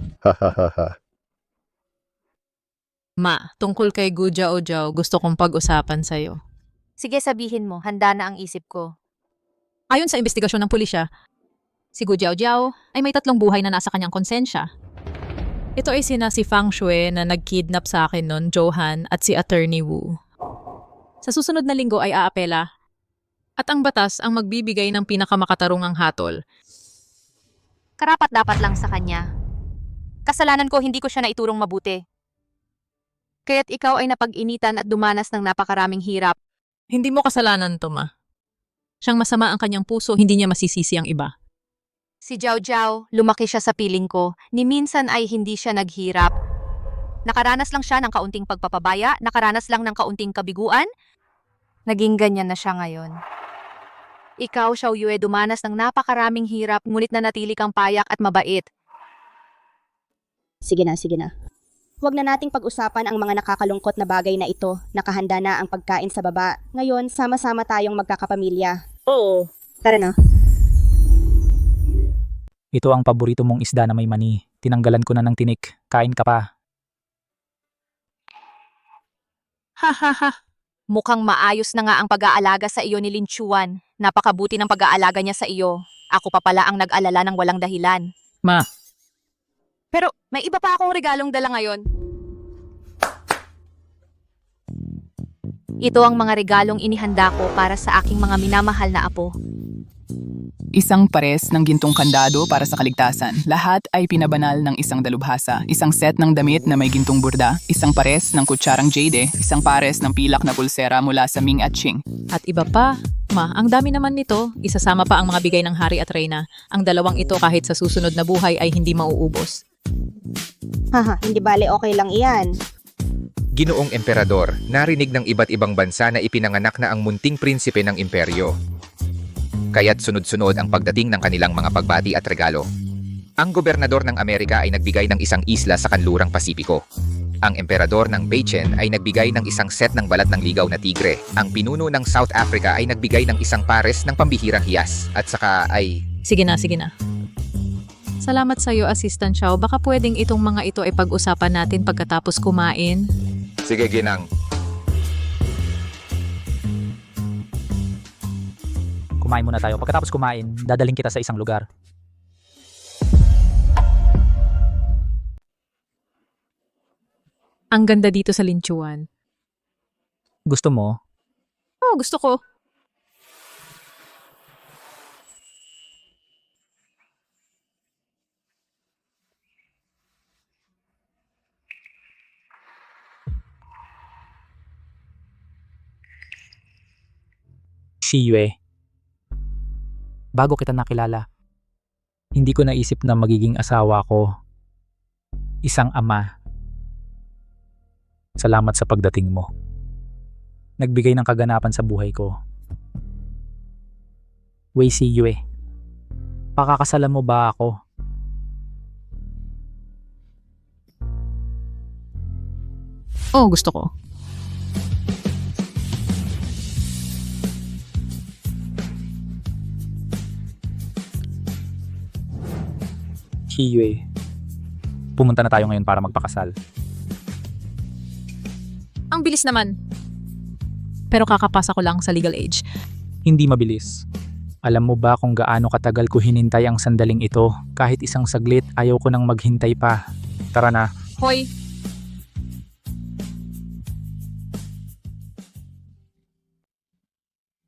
Ma, tungkol kay Gu Jiao, gusto kong pag-usapan sa'yo. Sige, sabihin mo, handa na ang isip ko. Ayon sa investigasyon ng pulisya, si Gu Jiao ay may 3 buhay na nasa kanyang konsensya. Ito ay sina si Fang Shui na nag-kidnap sa akin noon, Johan, at si Attorney Wu. Sa susunod na linggo ay aapela. At ang batas ang magbibigay ng pinakamakatarungang hatol. Karapat-dapat lang sa kanya. Kasalanan ko, hindi ko siya naiturong mabuti. Kaya't ikaw ay napag-initan at dumanas ng napakaraming hirap. Hindi mo kasalanan to, ma. Siyang masama ang kanyang puso, hindi niya masisisi ang iba. Si Jiao Jiao, lumaki siya sa piling ko, ni minsan ay hindi siya naghirap. Nakaranas lang siya ng kaunting pagpapabaya, nakaranas lang ng kaunting kabiguan. Naging ganyan na siya ngayon. Ikaw, Xiaoyue, dumanas ng napakaraming hirap, ngunit nanatili kang payak at mabait. Sige na. Huwag na nating pag-usapan ang mga nakakalungkot na bagay na ito. Nakahanda na ang pagkain sa baba. Ngayon, sama-sama tayong magkakapamilya. Oo. Tara na. Ito ang paborito mong isda na may mani. Tinanggalan ko na ng tinik. Kain ka pa. Mukhang maayos na nga ang pag-aalaga sa iyo ni Lin Chuan. Napakabuti ng pag-aalaga niya sa iyo. Ako pa pala ang nag-alala ng walang dahilan. Ma, Pero may iba pa akong regalong dala ngayon. Ito ang mga regalong inihanda ko para sa aking mga minamahal na apo. Isang pares ng gintong kandado para sa kaligtasan. Lahat ay pinabanal ng isang dalubhasa. Isang set ng damit na may gintong burda. Isang pares ng kutsarang jade. Isang pares ng pilak na pulsera mula sa Ming at Qing. At iba pa, ma, ang dami naman nito. Isasama pa ang mga bigay ng hari at reyna. Ang dalawang ito kahit sa susunod na buhay ay hindi mauubos. Hindi bale okay lang iyan. Ginoong Emperador, narinig ng iba't ibang bansa na ipinanganak na ang munting prinsipe ng imperyo. Kaya't sunod-sunod ang pagdating ng kanilang mga pagbati at regalo. Ang gobernador ng Amerika ay nagbigay ng isang isla sa kanlurang Pasipiko. Ang emperador ng Beichen ay nagbigay ng isang set ng balat ng ligaw na tigre. Ang pinuno ng South Africa ay nagbigay ng isang pares ng pambihirang hiyas. At saka ay... Sige na. Salamat sa iyo, Assistant Xiao. Baka pwedeng itong mga ito ay pag-usapan natin pagkatapos kumain. Sige, Ginang. kumain muna tayo. Pagkatapos kumain, dadaling kita sa isang lugar. Ang ganda dito sa Linchuan. Gusto mo? Oo, gusto ko. Si Yue. Bago kita nakilala, hindi ko naisip na magiging asawa ko. Isang ama. Salamat sa pagdating mo. Nagbigay ng kaganapan sa buhay ko. Wei Si Yue. Pakakasalan mo ba ako? Oo, gusto ko. Si Yue. Pumunta na tayo ngayon para magpakasal. Ang bilis naman. Pero kakapasa ko lang sa legal age. Hindi mabilis. Alam mo ba kung gaano katagal ko hinintay ang sandaling ito? Kahit isang saglit, ayaw ko nang maghintay pa. Tara na. Hoy!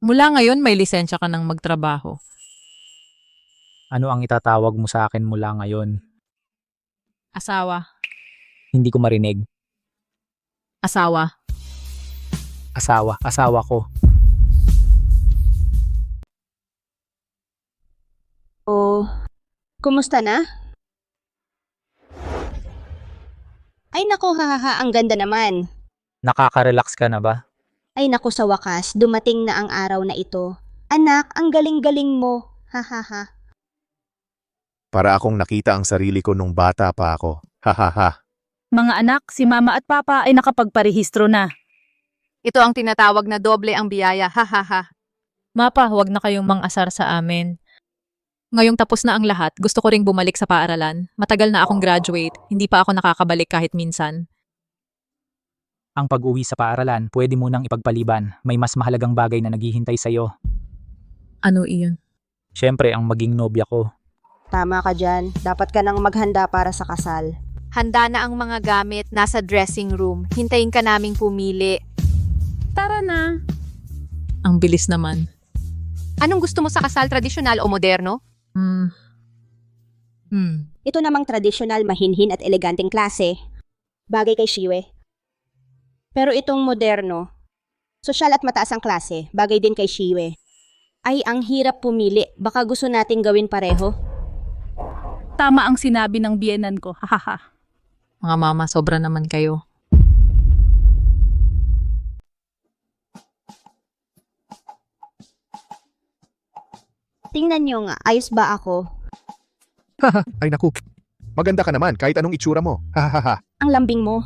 Mula ngayon, may lisensya ka nang magtrabaho. Ano ang itatawag mo sa akin mula ngayon? Asawa. Hindi ko marinig. Asawa. Asawa ko. Oh, kumusta na? Ay nako, hahaha, ang ganda naman. Nakaka-relax ka na ba? Ay nako, sa wakas, dumating na ang araw na ito. Anak, ang galing-galing mo. Hahaha. Para akong nakita ang sarili ko nung bata pa ako. Hahaha. Mga anak, si mama at papa ay nakapagparehistro na. Ito ang tinatawag na doble ang biyaya, hahaha. Mapa, huwag na kayong mang-asar sa amin. Ngayong tapos na ang lahat, gusto ko ring bumalik sa paaralan. Matagal na akong graduate, hindi pa ako nakakabalik kahit minsan. Ang pag-uwi sa paaralan, pwede mo nang ipagpaliban. May mas mahalagang bagay na naghihintay sa'yo. Ano iyon? Siyempre, ang maging nobya ko. Tama ka dyan. Dapat ka nang maghanda para sa kasal. Handa na ang mga gamit, nasa dressing room. Hintayin ka naming pumili. Tara na. Ang bilis naman. Anong gusto mo sa kasal, tradisyonal o moderno? Ito namang tradisyonal, mahinhin at eleganteng klase. Bagay kay Shiwe. Pero itong moderno, sosyal at mataas ang klase, bagay din kay Shiwe. Ay, ang hirap pumili. Baka gusto nating gawin pareho. Tama ang sinabi ng biyenan ko. Hahaha. Mga mama, sobra naman kayo. Tingnan nyo nga, ayos ba ako? Ay naku. Maganda ka naman kahit anong itsura mo. Hahaha. Ang lambing mo.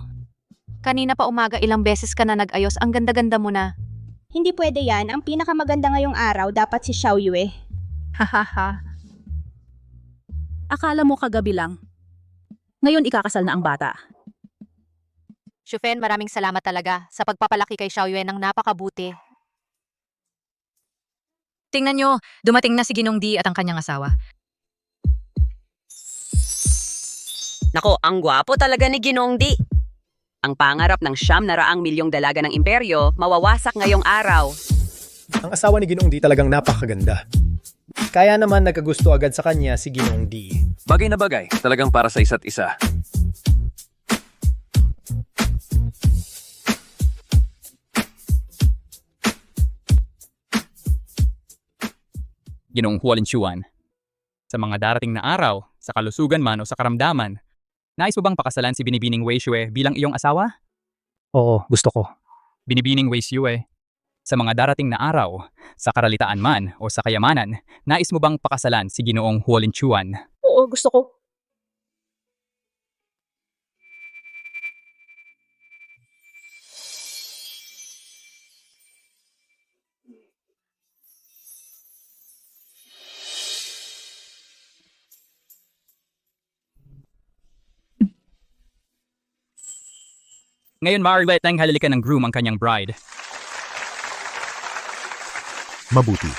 Kanina pa umaga ilang beses ka na nag-ayos, ang ganda-ganda mo na. Hindi pwede yan. Ang pinakamaganda ngayong araw dapat si Xiao Yue. Hahaha. Akala mo kagabi lang. Ngayon ikakasal na ang bata. Shufen, maraming salamat talaga sa pagpapalaki kay Xiaoyue ng napakabuti. Tingnan nyo, dumating na si Ginong Di at ang kanyang asawa. Nako, ang gwapo talaga ni Ginong Di. Ang pangarap ng 900 milyong dalaga ng imperyo mawawasak ngayong araw. Ang asawa ni Ginong Di talagang napakaganda. Kaya naman nagkagusto agad sa kanya si Ginong Di. Bagay na bagay, talagang para sa isa't isa. Ginoong Hualinchuan. Sa mga darating na araw, sa kalusugan man o sa karamdaman, nais mo bang pakasalan si Binibining Weishue bilang iyong asawa? Oo, gusto ko. Binibining Weishue, sa mga darating na araw, sa karalitaan man o sa kayamanan, nais mo bang pakasalan si Ginoong Hualinchuan? Oo, gusto ko. Ngayon maaari nang halilikan ng groom ang kanyang bride. Mabuti.